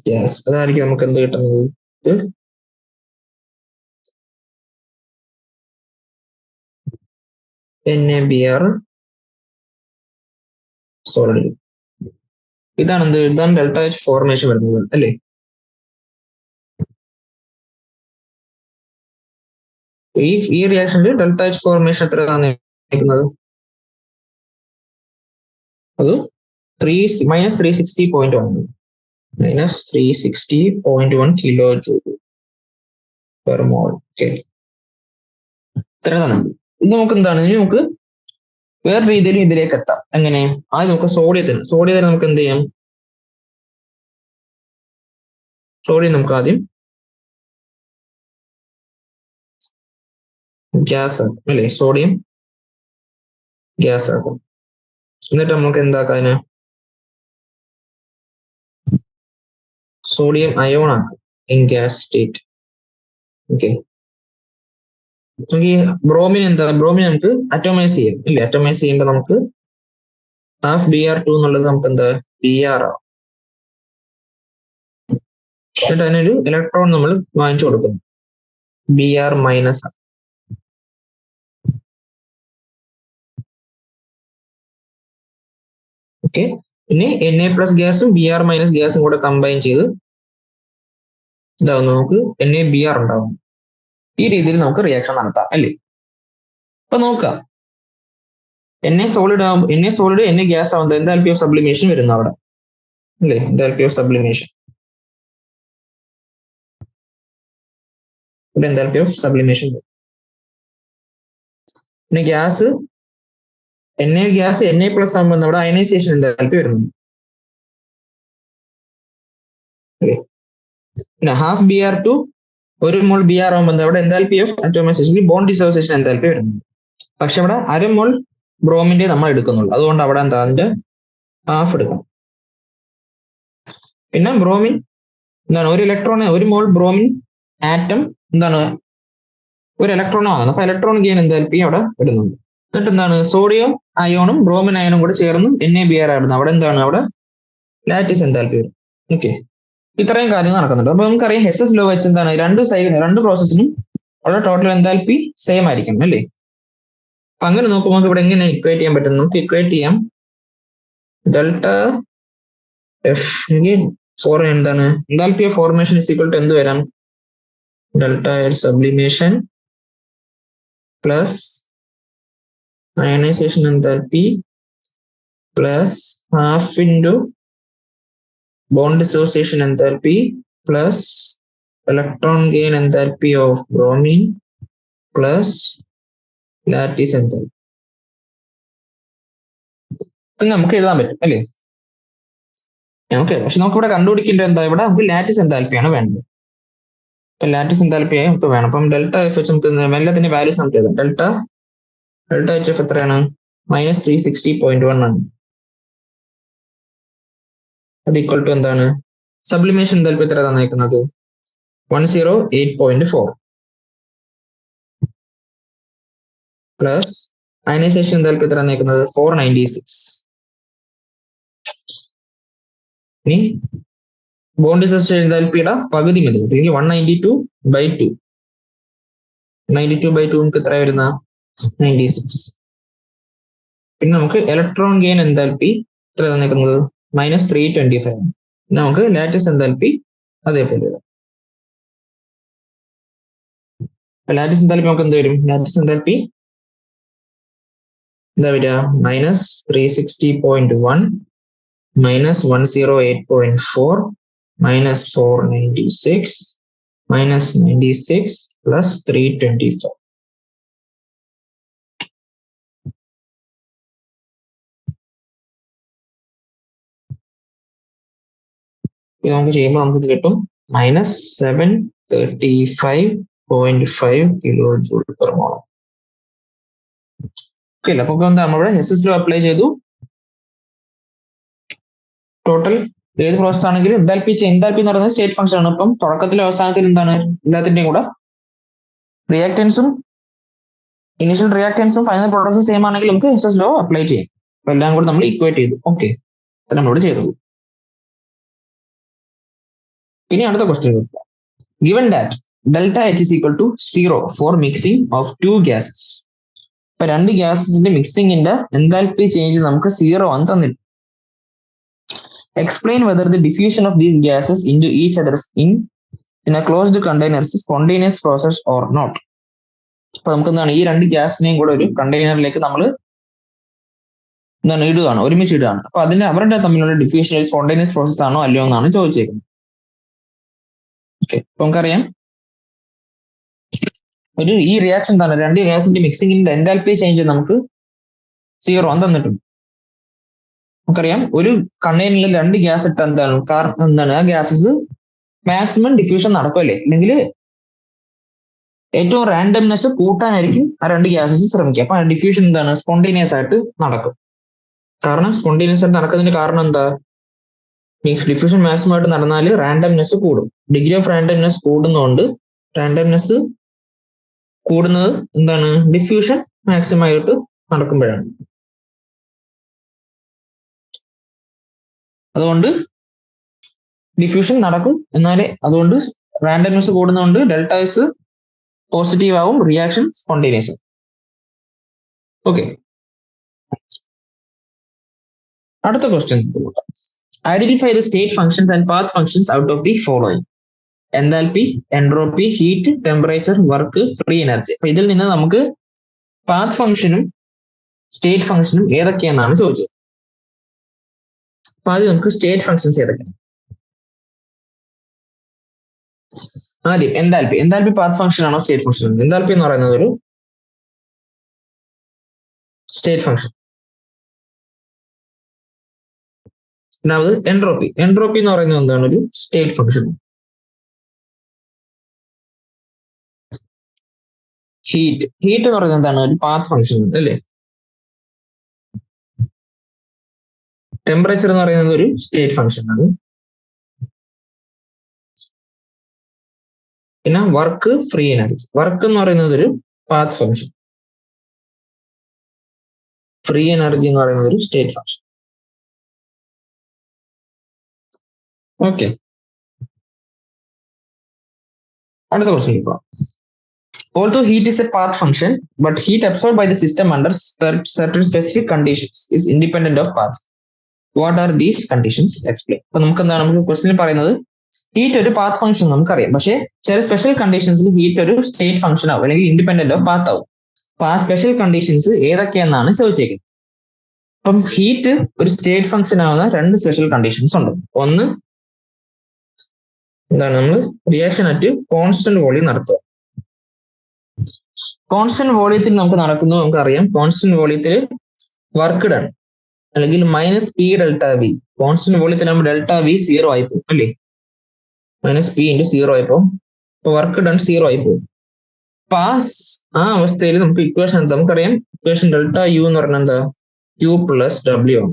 A: gas, അതായിരിക്കും നമുക്ക് എന്ത് കിട്ടുന്നത്? NaBr solid. ഇതാണ് ഡെൽറ്റ എച്ച് ഫോർമേഷൻ വരുന്നത് അല്ലേ? ഈ റിയാക്ഷനിൽ ഡെൽറ്റ എച്ച് ഫോർമേഷൻ എത്ര തന്നിരിക്കുന്നത്? അത് -360.1 കിലോ ജൂൾ പെർ മോൾ. ഓക്കെ, ഇത്ര തന്നെ. ഇത് നമുക്ക് എന്താണ്? ഇനി നമുക്ക് വേറെ രീതിയിൽ ഇതിലേക്ക് എത്താം. എങ്ങനെ? ആദ്യം നമുക്ക് സോഡിയത്തിന് നമുക്ക് എന്ത് ചെയ്യാം? സോഡിയം നമുക്ക് ആദ്യം ഗ്യാസ് ആക്കും അല്ലേ? സോഡിയം ഗ്യാസ് ആക്കും. എന്നിട്ട് നമുക്ക് എന്താക്കാം? അതിനെ സോഡിയം അയോൺ ആക്കും ഇൻ ഗ്യാസ് സ്റ്റേറ്റ്. ഓക്കെ, നമുക്ക് ഈ ബ്രോമിൻ നമുക്ക് അറ്റോമൈസ് ചെയ്യാം ഇല്ലേ? അറ്റോമൈസ് ചെയ്യുമ്പോൾ നമുക്ക് Br2 എന്നുള്ളത് നമുക്ക് എന്താ Br ആവും. എന്നിട്ട് അതിനൊരു ഇലക്ട്രോൺ നമ്മൾ വാങ്ങിച്ചു കൊടുക്കുന്നു, Br- ഓക്കെ. പിന്നെ Na പ്ലസ് ഗ്യാസും Br മൈനസ് ഗ്യാസും കൂടെ കമ്പൈൻ ചെയ്ത് ഇതാവും നമുക്ക് NaBr ഉണ്ടാവും. ഈ രീതിയിൽ നമുക്ക് റിയാക്ഷൻ നടത്താം അല്ലേ. അപ്പൊ നോക്കാം, Na സോളിഡ് Na ഗ്യാസ് ആവുന്നത് എൻതാൽപ്പി ഓഫ് സബ്ലിമേഷൻ വരുന്നു അവിടെ അല്ലേ. എൻതാൽപ്പി ഓഫ് സബ്ലിമേഷൻ, ഇവിടെ എൻതാൽപ്പി ഓഫ് സബ്ലിമേഷൻ. പിന്നെ ഗ്യാസ് Na പ്ലസ് ആകുമ്പോൾ അവിടെ അയനൈസേഷൻ എൻതാൽപ്പി വരുന്നു. പിന്നെ half Br to 1 mole Br ആകുമ്പോൾ അവിടെ enthalpy of atomisation bond dissociation enthalpy വരുന്നു. പക്ഷെ അവിടെ 1/2 മോൾ ബ്രോമിന്റെ നമ്മൾ എടുക്കുന്നുള്ളൂ, അതുകൊണ്ട് അവിടെ എന്താ അതിന്റെ ഹാഫ് എടുക്കണം. പിന്നെ ബ്രോമിൻ എന്താണ്, ഒരു മോൾ ബ്രോമിൻ ആറ്റം എന്താണ് ഒരു ഇലക്ട്രോൺ ആകുന്നത്. അപ്പൊ ഇലക്ട്രോൺ ഗെയിൻ എൻതാൽപ്പി അവിടെ ഇടുന്നുണ്ട്. എന്നിട്ട് എന്താണ് സോഡിയം അയോണും ബ്രോമിൻ അയോണും കൂടെ ചേർന്നും NaBr ആയിരുന്നു. അവിടെ എന്താണ് അവിടെ ലാറ്റിസ് എൻതാൽപ്പി വരും. ഓക്കെ, ഇത്രയും കാര്യങ്ങൾ നടക്കുന്നുണ്ട്. അപ്പൊ നമുക്കറിയാം ഹെസ്സസ് ലോ വെച്ച് എന്താണ് രണ്ട് പ്രോസസ്സിനും ഉള്ള ടോട്ടൽ എൻതാൽപ്പി സെയിം ആയിരിക്കണം അല്ലേ. അപ്പൊ അങ്ങനെ നോക്കുമ്പോൾ നമുക്ക് ഇവിടെ എങ്ങനെ ഇക്വേറ്റ് ചെയ്യാൻ പറ്റും, നമുക്ക് ഇക്വേറ്റ് ചെയ്യാം ഡെൽറ്റ എഫ് ഫോർ എന്താണ് enthalpy of formation is equal to എന്ത് വരാം, delta L sublimation plus ionisation enthalpy plus half into bond dissociation enthalpy plus electron gain enthalpy of bromine plus lattice enthalpy. ഇത് നമുക്ക് എഴുതാൻ പറ്റും അല്ലേ. പക്ഷെ നമുക്ക് ഇവിടെ കണ്ടുപിടിക്കേണ്ടത് എന്താ, ഇവിടെ നമുക്ക് ലാറ്റിസ് എൻതാൽപ്പിയാണ് വേണ്ടത്. അപ്പൊ ലാറ്റിസ് എൻതാൽപ്പി നമുക്ക് വേണം. അപ്പം ഡെൽറ്റ എഫ് എച്ച് നമുക്ക് എല്ലാത്തിന്റെ വാല്യൂസ് നമുക്ക് എഴുതാം. ഡെൽറ്റ എച്ച് എഫ് എത്രയാണ്, -360.1 ആണ്. അത് ഈക്വൽ ടു എന്താണ്, സബ്ലിമേഷൻ എൻതാൽപ്പി എത്ര തന്നേക്കുന്നത് 108.4 പ്ലസ് അയനൈസേഷൻ എൻതാൽപ്പി എത്ര തന്നേക്കുന്നത് 496. ഇനി ബോണ്ട് ഡിസോസിയേഷൻ എൻതാൽപ്പിയുടെ പകുതി മതി, 192/2. 92/2 നമുക്ക് എത്ര വരുന്ന 96. പിന്നെ നമുക്ക് ഇലക്ട്രോൺ ഗെയിൻ എൻതാൽപ്പി എത്ര തന്നേക്കുന്നത് -325. നമുക്ക് ലാറ്റിസ് എൻതാൽപ്പി അതേപോലെ വരും. ലാറ്റിസ് എൻതാൽപ്പി നമുക്ക് എന്ത് വരും, ലാറ്റിസ് എൻതാൽപ്പി എന്താ വരിക, -360.1 -108.4 -496 -96 plus 325. നമുക്ക് ചെയ്യുമ്പോൾ നമുക്ക് ഇത് കിട്ടും -735.5 കിലോ ജൂൾ പെർ മോൾ. ഓക്കെ അല്ലേ. അപ്പൊ എന്താ നമ്മളിവിടെ ഹെസ്സസ് ലോ അപ്ലൈ ചെയ്തു. ടോട്ടൽ ഏത് പ്രോസസ് ആണെങ്കിലും എൻതാൽപ്പി എന്ന് പറയുന്നത് സ്റ്റേറ്റ് ഫംഗ്ഷൻ ആണ്. ഇപ്പം തുടക്കത്തിലും അവസാനത്തിലും എന്താണ് എല്ലാത്തിന്റെയും കൂടെ റിയാക്ടൻസും ഇനിഷ്യൽ റിയാക്ടൻസും ഫൈനൽ പ്രോഡക്ട്സും സെയിം ആണെങ്കിൽ നമുക്ക് ഹെസ്സസ് ലോ അപ്ലൈ ചെയ്യാം. അപ്പൊ എല്ലാം കൂടെ നമ്മൾ ഇക്വേറ്റ് ചെയ്തു. ഓക്കെ, അത്ര നമ്മളോട് ചെയ്തത്. ഇനി അടുത്ത question, given that delta H is equal to 0 for mixing of 2 gases. ഇപ്പൊ 2 ഗ്യാസസിന്റെ മിക്സിംഗിന്റെ എൻതാൽപ്പി ചേഞ്ച് നമുക്ക് 0 ആണ് തന്നിട്ട്. Explain whether the diffusion of these gases into each other in a closed container is a spontaneous process or not. അപ്പൊ നമുക്ക് എന്താണ് ഈ 2 ഗ്യാസിനെയും കൂടെ ഒരു കണ്ടെയ്നറിലേക്ക് നമ്മൾ എന്താണ് ഇടുകയാണ്, ഒരുമിച്ച് ഇടുകയാണ്. അപ്പൊ അവരുടെ തമ്മിലുള്ള ഡിഫ്യൂഷൻ ഒരു സ്പോണ്ടേനിയസ് പ്രോസസ് ആണോ അല്ലയോ എന്നാണ് ചോദിച്ചേക്കുന്നത്. ഓക്കെ, അപ്പൊ നമുക്കറിയാം ഈ റിയാക്ഷൻ എന്താണ്, 2 ഗ്യാസിന്റെ മിക്സിംഗിന്റെ എൻതാൽപ്പി ചേഞ്ച് നമുക്ക് 0 ആണ് തന്നിട്ടുണ്ട്. നമുക്കറിയാം ഒരു കണ്ടെയ്നറിൽ 2 ഗ്യാസ് ഇട്ട എന്താണ് ആ ഗ്യാസസ് മാക്സിമം ഡിഫ്യൂഷൻ നടക്കുമല്ലേ, അല്ലെങ്കിൽ ഏറ്റവും റാൻഡംനെസ് കൂട്ടാനായിരിക്കും ആ 2 ഗ്യാസസ് ശ്രമിക്കുക. അപ്പൊ ഡിഫ്യൂഷൻ എന്താണ് സ്പോണ്ടേനിയസ് ആയിട്ട് നടക്കും. കാരണം സ്പോണ്ടേനിയസ് ആയിട്ട് നടക്കുന്നതിന്റെ കാരണം എന്താ, ഡിഫ്യൂഷൻ മാക്സിമം ആയിട്ട് നടന്നാൽ റാൻഡംനെസ് കൂടും. ഡിഗ്രി ഓഫ് റാൻഡംനെസ് കൂടുന്നതുകൊണ്ട് റാൻഡംനെസ് കൂടുന്നത് എന്താണ് ഡിഫ്യൂഷൻ മാക്സിമം ആയിട്ട് നടക്കുമ്പോഴാണ്. അതുകൊണ്ട് ഡിഫ്യൂഷൻ നടക്കും, എന്നാലേ അതുകൊണ്ട് റാൻഡംനെസ് കൂടുന്നതുകൊണ്ട് ഡെൽറ്റ എസ് പോസിറ്റീവ് ആവും, റിയാക്ഷൻ സ്പോണ്ടേനിയസ്. ഓക്കെ, അടുത്ത ക്വസ്റ്റ്യൻ നോക്കാം. Identify the state functions and path functions out of the following. Enthalpy, entropy, heat, temperature, work, free energy. അപ്പൊ ഇതിൽ നിന്ന് നമുക്ക് പാത്ത് ഫംഗ്ഷനും സ്റ്റേറ്റ് ഫംഗ്ഷനും ഏതൊക്കെയെന്നാണ് ചോദിച്ചത്. അപ്പൊ ആദ്യം നമുക്ക് സ്റ്റേറ്റ് ഫംഗ്ഷൻസ് ഏതൊക്കെയാണ്. ആദ്യം എൻതാൽപി. എൻതാൽപി പാത്ത് ഫംഗ്ഷൻ ആണോ സ്റ്റേറ്റ് ഫംഗ്ഷൻ ആണോ? എൻതാൽപി എന്ന് പറയുന്നത് ഒരു സ്റ്റേറ്റ് ഫംഗ്ഷൻ. രണ്ടാമത് എൻട്രോപ്പി. എൻട്രോപ്പി എന്ന് പറയുന്നത് എന്താണ്? ഒരു സ്റ്റേറ്റ് ഫംഗ്ഷൻ. ഹീറ്റ്. ഹീറ്റ് എന്ന് പറയുന്നത് എന്താണ്? ഒരു പാത്ത് ഫംഗ്ഷൻ അല്ലേ. ടെമ്പറേച്ചർ എന്ന് പറയുന്നത് ഒരു സ്റ്റേറ്റ് ഫംഗ്ഷൻ ആണ്. പിന്നെ വർക്ക്, ഫ്രീ എനർജി. വർക്ക് എന്ന് പറയുന്നത് ഒരു പാത്ത് ഫംഗ്ഷൻ. ഫ്രീ എനർജി എന്ന് പറയുന്നത് ഒരു സ്റ്റേറ്റ് ഫംഗ്ഷൻ. ഓക്കെ, അടുത്ത ക്വസ്റ്റ്യൻ ഇപ്പോൾ. Although heat is a path function, but heat absorbed by the system under certain specific conditions is independent of path. What are these conditions? Explain. അപ്പൊ നമുക്ക് എന്താണ്, നമുക്ക് ക്വസ്റ്റ്യൻ പറയുന്നത് ഹീറ്റ് ഒരു പാത്ത് ഫംഗ്ഷൻ നമുക്കറിയാം, പക്ഷേ ചില സ്പെഷ്യൽ കണ്ടീഷൻസിൽ ഹീറ്റ് ഒരു സ്റ്റേറ്റ് ഫംഗ്ഷൻ ആവും അല്ലെങ്കിൽ ഇൻഡിപെൻഡന്റ് ഓഫ് പാത്ത് ആവും. അപ്പൊ ആ സ്പെഷ്യൽ കണ്ടീഷൻസ് ഏതൊക്കെയെന്നാണ് ചോദിച്ചേക്കുന്നത്. അപ്പം ഹീറ്റ് ഒരു സ്റ്റേറ്റ് ഫംഗ്ഷൻ ആവുന്ന രണ്ട് സ്പെഷ്യൽ കണ്ടീഷൻസ് ഉണ്ട്. ഒന്ന് എന്താണ്, നമ്മൾ റിയാക്ഷൻ അറ്റ് കോൺസ്റ്റന്റ് വോളിയം നടത്തുക. കോൺസ്റ്റന്റ് വോളിയത്തിൽ നമുക്ക് നടക്കുന്നത് നമുക്കറിയാം. കോൺസ്റ്റന്റ് വോളിയത്തിൽ വർക്ക് ഡൺ അല്ലെങ്കിൽ minus P delta V. Constant വോളിയത്തിൽ നമ്മൾ ഡെൽറ്റ വി 0 ആയി പോകും അല്ലേ. മൈനസ് പി ഇൻറ്റു 0 ആയി പോകും. അപ്പൊ വർക്ക് ഡൺ 0 ആയി പോകും. അപ്പൊ ആ അവസ്ഥയിൽ നമുക്ക് ഇക്വേഷൻ എന്താ നമുക്കറിയാം. ഇക്വേഷൻ ഡെൽറ്റ യു എന്ന് പറഞ്ഞാൽ എന്താ? ക്യൂ പ്ലസ് ഡബ്ല്യു ആണ്.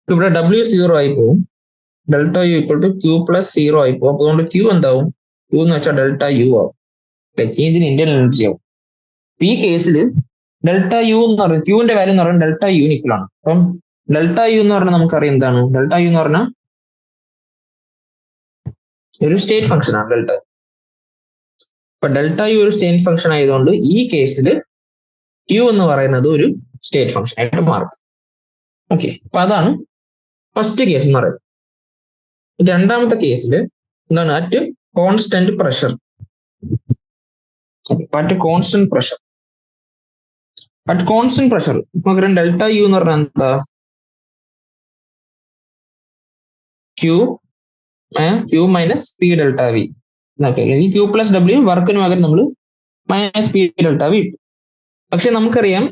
A: ഇവിടെ ഡബ്ല്യു 0 ആയി പോകും. Delta U equal to Q plus 0 ആയി പോകും. അപ്പൊ അതുകൊണ്ട് ക്യൂ എന്താവും? ക്യൂ എന്ന് വെച്ചാൽ ഡെൽറ്റ യു ആവും. ചേഞ്ച് ഇൻ ഇന്റേണൽ എനർജി ആവും. ഈ കേസിൽ ഡെൽറ്റ യു എന്ന് പറയുന്നത് ക്യൂവിന്റെ വാല്യൂ എന്ന് പറയുന്നത് ഡെൽറ്റ യു ഈക്വൽ ആണ്. അപ്പം ഡെൽറ്റ യു എന്ന് പറഞ്ഞാൽ നമുക്കറിയാം എന്താണ്? ഡെൽറ്റ യു എന്ന് പറഞ്ഞാൽ ഒരു സ്റ്റേറ്റ് ഫംഗ്ഷൻ ആണ് ഡെൽറ്റ. അപ്പൊ ഡെൽറ്റ യു ഒരു സ്റ്റേറ്റ് ഫംഗ്ഷൻ ആയതുകൊണ്ട് ഈ കേസിൽ ക്യൂ എന്ന് പറയുന്നത് ഒരു സ്റ്റേറ്റ് ഫംഗ്ഷൻ ആയിട്ട് മാറും. ഓക്കെ, അപ്പൊ അതാണ് ഫസ്റ്റ് കേസ് എന്ന് പറയുന്നത്. രണ്ടാമത്തെ കേസിൽ എന്താണ്? At constant pressure. At constant pressure. At constant pressure നമുക്കറിയാം ഡെൽറ്റ യു എന്ന് പറഞ്ഞാൽ എന്താ? Q minus P delta V. ഈ ക്യൂ പ്ലസ് ഡബ്ല്യു വർക്കിന് പകരം നമ്മൾ മൈനസ് പി ഡെൽറ്റ വി ഇട്ടു. പക്ഷെ നമുക്കറിയാം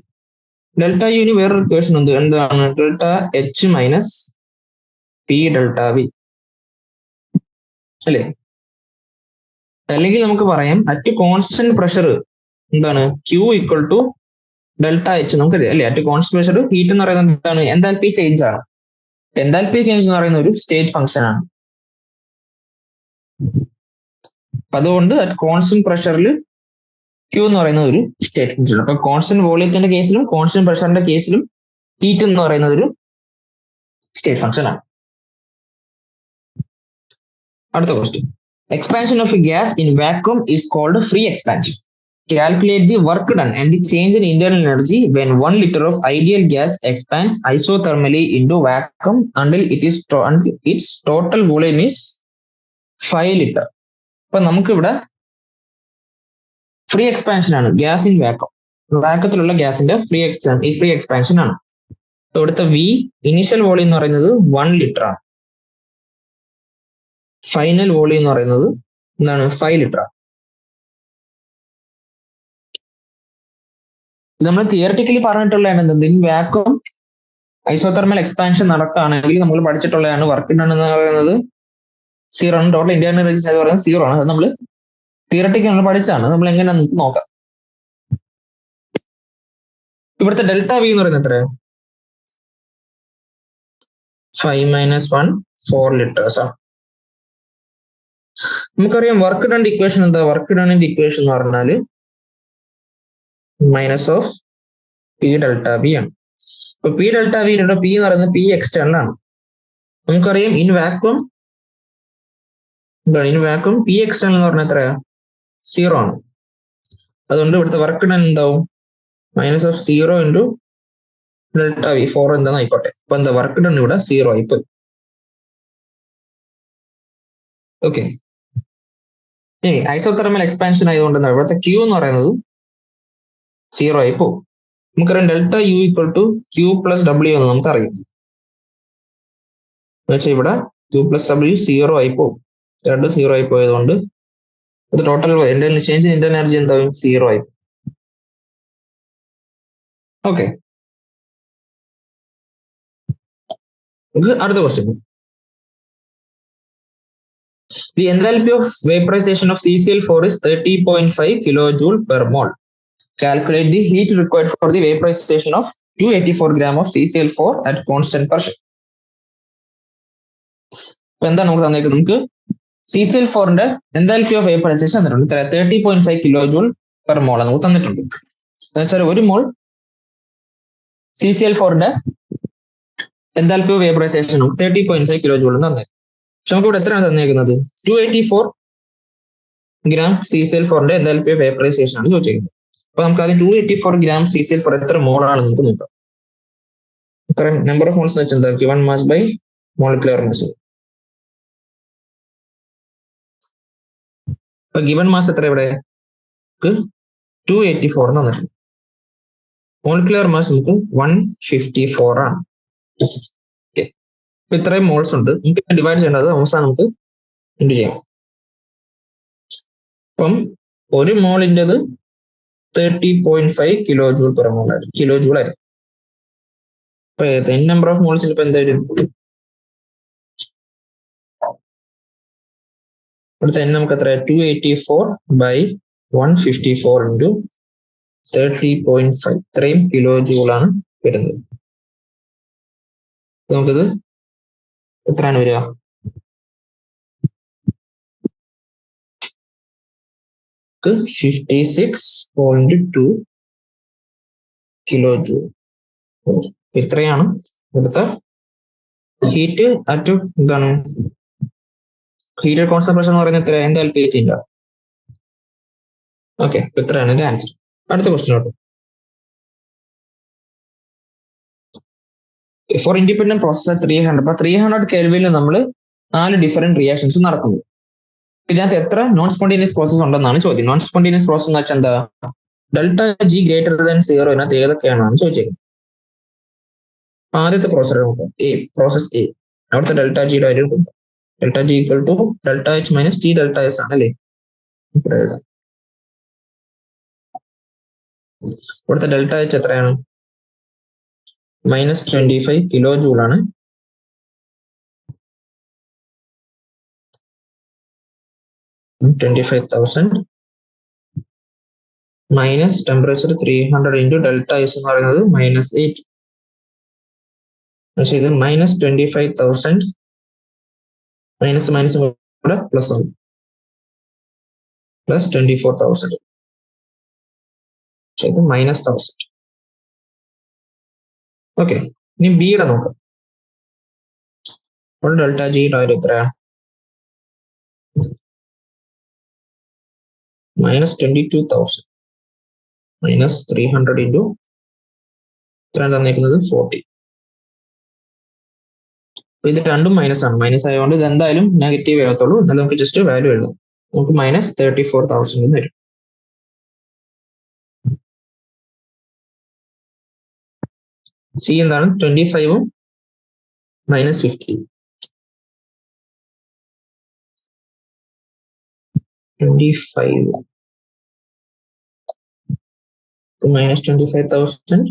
A: ഡെൽറ്റ യുവിന് വേറൊരു ഇക്വേഷൻ ഉണ്ട്. എന്താണ്? Delta H minus P delta V അല്ലേ. അല്ലെങ്കിൽ നമുക്ക് പറയാം അറ്റ് കോൺസ്റ്റന്റ് പ്രഷർ എന്താണ്? Q equal to delta H. നമുക്കറിയാം അല്ലെ, അറ്റ് കോൺസ്റ്റന്റ് പ്രഷർ ഹീറ്റ് എന്ന് പറയുന്നത് എന്താണ്? എൻതാൽപി ചേഞ്ച് ആണ്. എൻതാൽപി ചേഞ്ച് എന്ന് പറയുന്ന ഒരു സ്റ്റേറ്റ് ഫംഗ്ഷൻ ആണ്. അതുകൊണ്ട് അറ്റ് കോൺസ്റ്റന്റ് പ്രഷറിൽ ക്യൂ എന്ന് പറയുന്നത് ഒരു സ്റ്റേറ്റ് ഫംഗ്ഷൻ. അപ്പൊ കോൺസ്റ്റന്റ് വോളിയത്തിന്റെ കേസിലും കോൺസ്റ്റന്റ് പ്രഷറിന്റെ കേസിലും ഹീറ്റ് എന്ന് പറയുന്നത് ഒരു സ്റ്റേറ്റ് ഫംഗ്ഷൻ ആണ്. അടുത്ത question. Expansion of a gas in vacuum is called free expansion. Calculate the work done and the change in internal energy when 1 liter of ideal gas expands isothermally into vacuum until its total volume is 5 liter. അപ്പൊ നമുക്കിവിടെ ഫ്രീ എക്സ്പാൻഷൻ ആണ്. Gas in vacuum. വാക്വത്തിലുള്ള ഗ്യാസിന്റെ ഫ്രീ എക്സ്പാൻഷൻ ആണ്. ഇവിടുത്തെ വി ഇനീഷ്യൽ വോളിയം എന്ന് പറയുന്നത് 1 ലിറ്റർ ആണ്. ഫൈനൽ വോളിയം എന്ന് പറയുന്നത് എന്താണ്? 5 ലിറ്റർ ആണ്. നമ്മൾ തിയററ്റിക്കലി പറഞ്ഞിട്ടുള്ളതാണ് എന്ത്? ഇൻ വാക്വം ഐസോതെർമൽ എക്സ്പാൻഷൻ നടക്കുകയാണെങ്കിൽ നമ്മൾ പഠിച്ചിട്ടുള്ളതാണ് വർക്ക് ഡൺ എന്ന് പറയുന്നത് 0 ആണ്. ടോട്ടൽ ഇന്റേണൽ എനർജി എന്ന് പറയുന്നത് 0 ആണ്. അത് നമ്മൾ തിയററ്റിക്കലി നമ്മൾ പഠിച്ചതാണ്. നമ്മൾ എങ്ങനെ നോക്കാം. ഇവിടുത്തെ ഡെൽറ്റ വി എന്ന് പറയുന്നത് എത്രയാണ്? 5 - 1 4 ലിറ്റേഴ്സ് ആണ്. നമുക്കറിയാം വർക്ക് ഡൺ ഇക്വേഷൻ എന്താ? വർക്ക് ഡണിന്റെ ഇക്വേഷൻ എന്ന് പറഞ്ഞാല് minus of P delta B ആണ്. അപ്പൊ പി ഡെൽറ്റ ബി പി എന്ന് പറയുന്നത് പി എക്സ്റ്റേണൽ ആണ്. നമുക്കറിയാം ഇൻ വാക്വം പി എക്സ്റ്റേണൽ എന്ന് പറഞ്ഞാൽ എത്രയാ? 0 ആണ്. അതുകൊണ്ട് ഇവിടുത്തെ വർക്ക് ഡൺ എന്താവും? Minus of 0 into delta V 4 എന്താന്ന് ആയിക്കോട്ടെ. അപ്പൊ എന്താ വർക്ക് ഡൺ ഇവിടെ 0 ആയിപ്പോയി. ഓക്കെ, ഇനി ഐസോതെർമൽ എക്സ്പാൻഷൻ ആയതുകൊണ്ട് ഇവിടുത്തെ ക്യൂ എന്ന് പറയുന്നത് 0 ആയി പോകും. നമുക്കറിയാം delta U equal to Q plus W എന്ന് നമുക്കറിയാം. എന്നുവെച്ചാൽ ഇവിടെ ക്യൂ പ്ലസ് ഡബ്ല്യു 0 ആയി പോകും. രണ്ട് 0 ആയി പോയതുകൊണ്ട് ഇത് total change in Inter energy എന്താവും 0 ആയി. ഓക്കെ, അടുത്ത question. The enthalpy of vaporization of CCl4 is 30.5 kilojoule per mole. Calculate the heat required for the vaporization of 284 gram of CCl4 at constant pressure. എന്താണ് നമുക്ക് തന്നേക്കുന്നത്? നമുക്ക് CCl4ന്റെ enthalpy of vaporization തന്നിട്ടുണ്ട് 30.5 കിലോജൂൾ പെർ മോൾ നമുക്ക് തന്നിട്ടുണ്ട്. എന്നുവെച്ചാൽ ഒരു മോൾ CCl4ന്റെ enthalpy of vaporization നമുക്ക് 30.5 കിലോജൂൾ തന്നെ. പക്ഷെ നമുക്ക് ഇവിടെ എത്രയാണ് തന്നേക്കുന്നത്? 284 ഗ്രാം CCl4ന്റെ enthalpy of vaporization ആണ് ചോദിച്ചിരിക്കുന്നത്. അപ്പൊ നമുക്ക് ആദ്യം 284 ഗ്രാം CCl4 എത്ര മോളാണ് നമുക്ക് നോക്കാം. നമ്പർ ഓഫ് മോൾസ് വെച്ചാൽ എന്താ? Given mass by molecular mass. അപ്പൊ ഗിവൺ മാസ് എത്ര ഇവിടെ? 284 തന്നിട്ടുണ്ട്. മോളിക്കുലർ മാസ് നമുക്ക് 154 ആണ്. ഇപ്പൊ ഇത്രയും മോൾസ് ഉണ്ട്. നമുക്ക് ഡിവൈഡ് ചെയ്യേണ്ടത് ഓംസാണ്. നമുക്ക് ഇൻറ്റു ചെയ്യാം. അപ്പം ഒരു മോളിൻ്റെത് 30.5 കിലോജൂൾ പെർ മോൾ ആയിരിക്കും. കിലോജൂൾ ആയിരിക്കും. അപ്പൊ n നമ്പർ ഓഫ് മോൾസിൽ ഇപ്പൊ എന്തായാലും അടുത്ത n നമുക്ക് എത്ര? 284 ബൈ 154 ഇൻറ്റു 30.5 ഇത്രയും കിലോജൂൾ ആണ് വരുന്നത്. നമുക്കിത് എത്രയാണ് വരിക? 56.2 കിലോജൂൾ. ഇത്രയാണ് ഇവിടുത്തെ ഹീറ്റ് അറ്റ് എന്താണ് ഹീറ്റ് കോൺസെൻട്രേഷൻ എന്ന് പറയുന്നത്. എത്ര? എന്തായാലും ചേഞ്ച് ആണ്. ഓക്കെ, ഇത്രയാണ് എന്റെ ആൻസർ. അടുത്ത ക്വസ്റ്റ്യനോട്ട്. Four independent process 300. അപ്പൊ 300 കെൽവിനിൽ നമ്മൾ 4 ഡിഫറെന്റ് റിയാക്ഷൻസ് നടക്കുന്നു. ഇതിനകത്ത് എത്ര നോൺ സ്പോണ്ടേനിയസ് പ്രോസസ് ഉണ്ടെന്നാണ് ചോദ്യം. നോൺ സ്പോണ്ടേനിയസ് പ്രോസസ് എന്ന് വെച്ചാൽ എന്താ? ഡെൽറ്റ ജി ഗ്രേറ്റർ ദാൻ 0 ഇതിനകത്ത് ഏതൊക്കെയാണെന്നാണ് ചോദിച്ചേക്കുന്നത്. ആദ്യത്തെ പ്രോസസ് പ്രോസസ് എ. അവിടുത്തെ ഡെൽറ്റ ജിയുടെ value delta G equal to delta H minus T delta S ആണ് അല്ലേ? ഇവിടുത്തെ ഡെൽറ്റ എച്ച് എത്രയാണ്? -25 കിലോ ജൂൾ ആണ്. $25,000 minus temperature 300 into delta S എന്ന് പറയുന്നത് -8. പക്ഷേ ഇത് -25,000 മൈനസ് കൂടെ പ്ലസ് ആണ്, പ്ലസ് 24,000. പക്ഷേ ഇത് -1000. ഓക്കെ, ഇനി ബിയുടെ നോക്കാം. അപ്പോൾ ഡെൽറ്റ ജിയുടെ കാര്യം എത്രയാണ്? -22,000 മൈനസ് 300 ഇൻറ്റു എത്രയാണ് തന്നേക്കുന്നത്? 40. ഇത് രണ്ടും മൈനസ് ആണ്. മൈനസ് ആയതുകൊണ്ട് ഇത് എന്തായാലും നെഗറ്റീവ് ആകത്തുള്ളൂ. എന്നാലും നമുക്ക് ജസ്റ്റ് വാല്യൂ എഴുതാം. നമുക്ക് -34,000 വരും. സി എന്താണ്? 25ഉം -50. 25 -25,000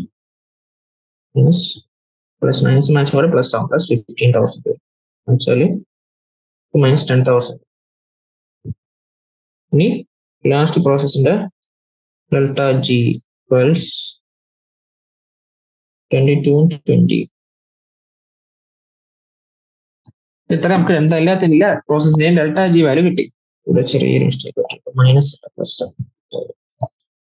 A: പ്ലസ് മൈനസ് കൂടെ പ്ലസ് ആവും, പ്ലസ് 15,000 വെച്ചാല് -10,000. ഇനി ലാസ്റ്റ് പ്രോസസ്സിന്റെ ഡെൽറ്റ ജി 22 20. ഇത്ര നമുക്ക് എല്ലാത്തില്ല പ്രോസസ്സിന്റെയും ഡെൽറ്റ ജി വാല്യൂ കിട്ടി. ഇവിടെ ചെറിയൊരു മിസ്റ്റേക്ക് മൈനസ് പ്ലസ്.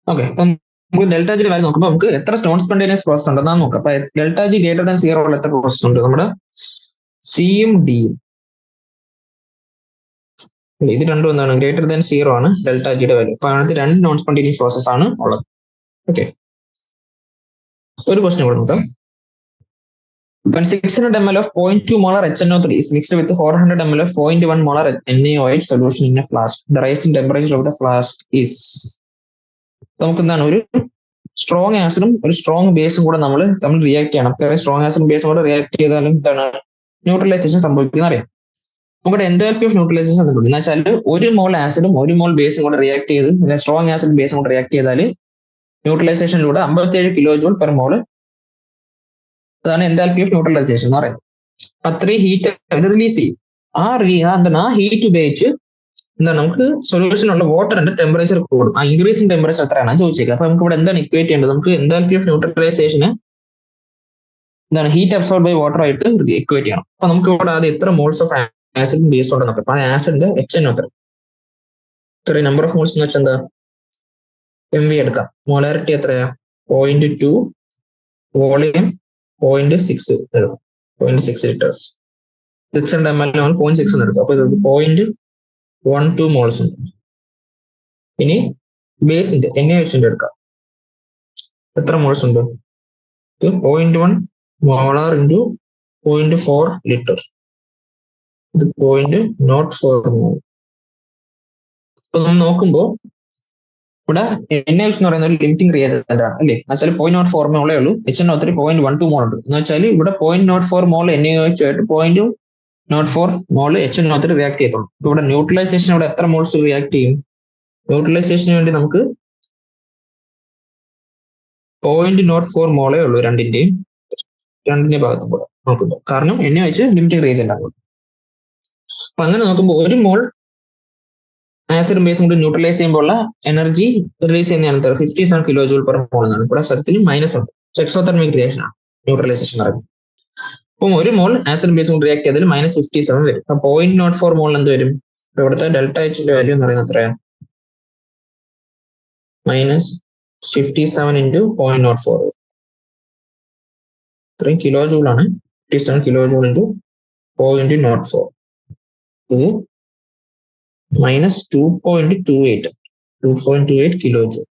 A: ഓക്കെ, അപ്പം നമുക്ക് ഡെൽറ്റ ജിയുടെ വാല്യൂ നോക്കുമ്പോൾ നമുക്ക് എത്ര നോൺ സ്പോണ്ടേനിയസ് പ്രോസസ് ഉണ്ടെന്നാണ് നോക്കാം. അപ്പൊ ഡെൽറ്റ ജി ഗ്രേറ്റർ ദാൻ 0 ഉള്ള എത്ര പ്രോസസ് ഉണ്ട്? നമ്മുടെ സിയും ഡിയും. ഇത് രണ്ടും എന്താണ്? ഗ്രേറ്റർ ദാൻ 0 ആണ് ഡെൽറ്റ ജിയുടെ വാല്യൂ. അപ്പൊ അതിനകത്ത് 2 നോൺ സ്പോണ്ടേനിയസ് പ്രോസസ് ആണ് ഉള്ളത്. ഓക്കെ, ഒരു ക്വസ്റ്റ്യൻ കൂടെ നോക്കാം. When 600 ml of 0.2 molar HNO3 is mixed with 400 ml of 0.1 molar NaOH solution in a flask, the rising temperature of the flask is. നമുക്ക് എന്താണ് ഒരു സ്ട്രോങ് ആസിഡും ഒരു സ്ട്രോങ് ബേസും കൂടെ നമ്മൾ തമ്മിൽ റിയാക്ട് ചെയ്യണം. സ്ട്രോങ് ആസിഡും ബേസും കൂടെ റിയാക്ട് ചെയ്താലും എന്താണ് ന്യൂട്രലൈസേഷൻ സംഭവിക്കുന്ന അറിയാം. നമുക്ക് എൻതാൽപ്പി ഓഫ് ന്യൂട്രലൈസേഷൻ എന്ന് വെച്ചാൽ ഒരു മോൾ ആസിഡും ഒരു മോൾ ബേസും കൂടെ റിയാക്ട് ചെയ്ത് സ്ട്രോങ് ആസിഡ് ബേസും കൂടെ റിയാക്ട് ചെയ്താൽ ന്യൂട്രലൈസേഷനിലൂടെ 57 കിലോ ജൂൾ പെർ മോള്, അതാണ് എൻതാൽപ്പി ഓഫ് ന്യൂട്രലൈസേഷൻ എന്ന് പറയുന്നത്. അത്രയും ഹീറ്റ് റിലീസ് ചെയ്യും. ആ ഹീറ്റ് ഉപയോഗിച്ച് എന്താണ് നമുക്ക് സൊല്യൂഷനുള്ള വാട്ടറിന്റെ ടെമ്പറേച്ചർ കൂടും. ആ ഇൻക്രീസിംഗ് ടെമ്പറേച്ചർ എത്രയാണ് ചോദിച്ചേക്കുക. അപ്പൊ നമുക്ക് ഇവിടെ എന്താണ് ഇക്വേറ്റ് ചെയ്യേണ്ടത്? നമുക്ക് എൻതാൽപ്പി ഓഫ് ന്യൂട്രലൈസേഷന് എന്താണ് ഹീറ്റ് അബ്സോർബ് ബൈ വാട്ടർ ആയിട്ട് ഇക്വേറ്റ് ചെയ്യണം. അപ്പൊ നമുക്ക് ഇവിടെ ആദ്യം എത്ര മോൾസ് ഓഫ് ആസിഡും ബേസും ഉണ്ടെന്ന് നോക്കാം. അപ്പൊ ആ ആസിഡിന്റെ HNO എത്ര നമ്പർ ഓഫ് മോൾസ് എന്ന് വെച്ചാൽ എന്താ MV എടുക്കാം. മോളാരിറ്റി എത്രയാ? 0.2, വോളിയം 0.6 0.6 ലിറ്റേഴ്സ്. 600 ml 0.6 എന്ന് എടുക്കാം. അപ്പൊ ഇത് 0.12 മോൾസ് ഉണ്ട്. ഇനി ബേസിന്റെ NaOH എടുക്കാം. എത്ര മോൾസ് ഉണ്ട്? 0.1 മോളാർ ഇൻറ്റു 0.4 ലിറ്റർ. ഇത് 0.04 മോൾ. അപ്പൊ നമ്മൾ നോക്കുമ്പോൾ ഇവിടെ NaOH എന്ന് പറയുന്ന ഒരു ലിമിറ്റിംഗ് റിയേജന്റ് ആണ് അല്ലേ? എന്ന് വെച്ചാൽ 0.04 മോളേ ഉള്ളൂ. HNO3 0.12 മോൾ ഉണ്ട്. എന്ന് വെച്ചാൽ ഇവിടെ 0.04 മോൾ NaOH ആയിട്ട് 0.04 മോൾ HNO3 റിയാക്ട് ചെയ്തോളൂ. ഇവിടെ ന്യൂട്രലൈസേഷൻ ഇവിടെ എത്ര മോൾസ് റിയാക്ട് ചെയ്യും? ന്യൂട്രലൈസേഷന് വേണ്ടി നമുക്ക് 0.04 മോളേ ഉള്ളൂ രണ്ടിന്റെ ഭാഗത്തും കൂടെ നോക്കുമ്പോൾ. കാരണം NaOH ലിമിറ്റിംഗ് റിയേജന്റ് ആണ്. അപ്പൊ അങ്ങനെ നോക്കുമ്പോൾ ഒരു മോൾ ആസിഡും ബേസും കൂടി ന്യൂട്രലൈസ് ചെയ്യുമ്പോൾ എനർജി റിലീസ് ചെയ്യുന്നതാണ് 57 കിലോ ജൂൾ പെർ മോൾ എന്നാണ്. ഇവിടെ സ്ഥലത്തിൽ മൈനസ് ഉണ്ട്. എക്സോതെർമിക് റിയാക്ഷൻ ആണ് ന്യൂട്രലൈസേഷൻ പറയുന്നത്. അപ്പം ഒരു മോൾ ആസിഡും ബേസും കൂടി റിയാക്ട് ചെയ്താൽ -57 വരും. അപ്പൊ 0.04 മോൾ എന്ത് വരും? ഇവിടുത്തെ ഡെൽറ്റ എച്ചിന്റെ വാല്യൂ എന്ന് പറയുന്നത് എത്രയാണ്? -57 ഇൻറ്റു 0.04. ഇത്രയും കിലോ ജൂൾ ആണ്. 57 കിലോ ജൂൾ ഇൻറ്റു 0.04. ഇത് -2.28 കിലോ ജൂൾ.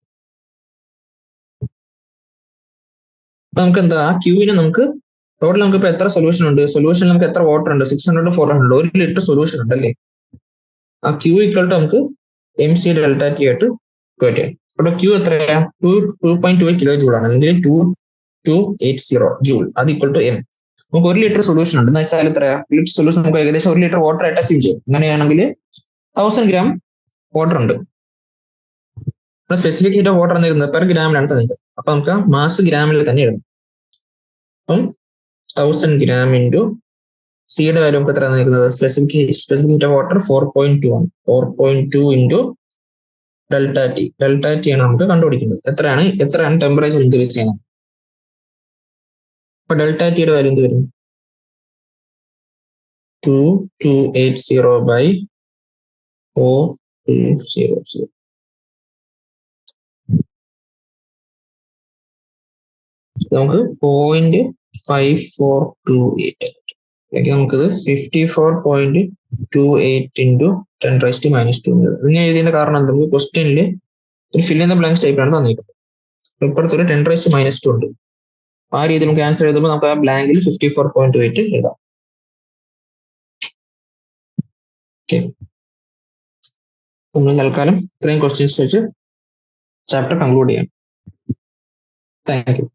A: നമുക്ക് എന്താ ക്യൂവിന് നമുക്ക് ടോട്ടൽ നമുക്ക് ഇപ്പൊ എത്ര സൊല്യൂഷൻ ഉണ്ട്? സൊല്യൂഷൻ നമുക്ക് എത്ര വാട്ടർ ഉണ്ട്? 600 400 1 ലിറ്റർ സൊല്യൂഷൻ ഉണ്ട് അല്ലേ? ആ ക്യൂ ഈക്വൽ ടു നമുക്ക് MC ഡെൽറ്റ ടി ആയിട്ട് ഇക്വേറ്റ് ചെയ്യാം. ഇവിടെ ക്യൂ എത്രയാ? 2.28 കിലോ ജൂൾ ആണ്, അല്ലെങ്കിൽ 2280 ജൂൾ. അത് ഈക്വൽ ടു M. നമുക്ക് 1 ലിറ്റർ സൊല്യൂഷൻ ഉണ്ട് എന്ന് വെച്ചാൽ എത്രയാ? ലിറ്റർ സൊല്യൂഷൻ നമുക്ക് ഏകദേശം 1 ലിറ്റർ വാട്ടർ ആയിട്ട് അസ്യൂം ചെയ്യും. അങ്ങനെയാണെങ്കിൽ 1000 ഗ്രാം വാട്ടർ ഉണ്ട്. സ്പെസിഫിക് ഹീറ്റ് ഓഫ് വാട്ടർ എന്നിരുന്നത് പെർ ഗ്രാമിലാണ് തന്നത്. അപ്പൊ നമുക്ക് മാസ് ഗ്രാമിൽ തന്നെ ഇടും. അപ്പം 1000 ഗ്രാം ഇൻറ്റു സിയുടെ വാല്യൂ നമുക്ക് എത്ര തന്നിരിക്കുന്നത്? സ്പെസിഫിക് ഹീറ്റ് ഓഫ് വാട്ടർ 4.2 ആണ്. 4.2 into delta T. Delta T ആണ് നമുക്ക് കണ്ടുപിടിക്കുന്നത്. എത്രയാണ് ടെമ്പറേച്ചർ ഇൻക്രീസ് ചെയ്യുന്നത്? അപ്പൊ ഡെൽറ്റ ടിയുടെ വാല്യൂ എന്ത് വരും? 2280 ബൈ 4200. നമുക്ക് 0.5428. നമുക്കത് 54.28 ഇൻറ്റു 10⁻². ഇങ്ങനെ എഴുതിയതിന്റെ കാരണം എന്താ? നമുക്ക് ക്വസ്റ്റ്യനിൽ ഒരു ഫിൽ ഇൻ ദ ബ്ലാങ്ക്സ് ടൈപ്പിലാണ് തന്നിരിക്കുന്നത്. ഇപ്പുറത്തൊരു 10⁻² ഉണ്ട്. ആ രീതിയിൽ നമുക്ക് ആൻസർ എഴുതുമ്പോൾ നമുക്ക് ആ ബ്ലാങ്കിൽ 54.28 എഴുതാം. ഓക്കെ, നമ്മൾ തൽക്കാലം ഇത്രയും ക്വസ്റ്റ്യൻസ് വെച്ച് ചാപ്റ്റർ കൺക്ലൂഡ് ചെയ്യാം. Thank you.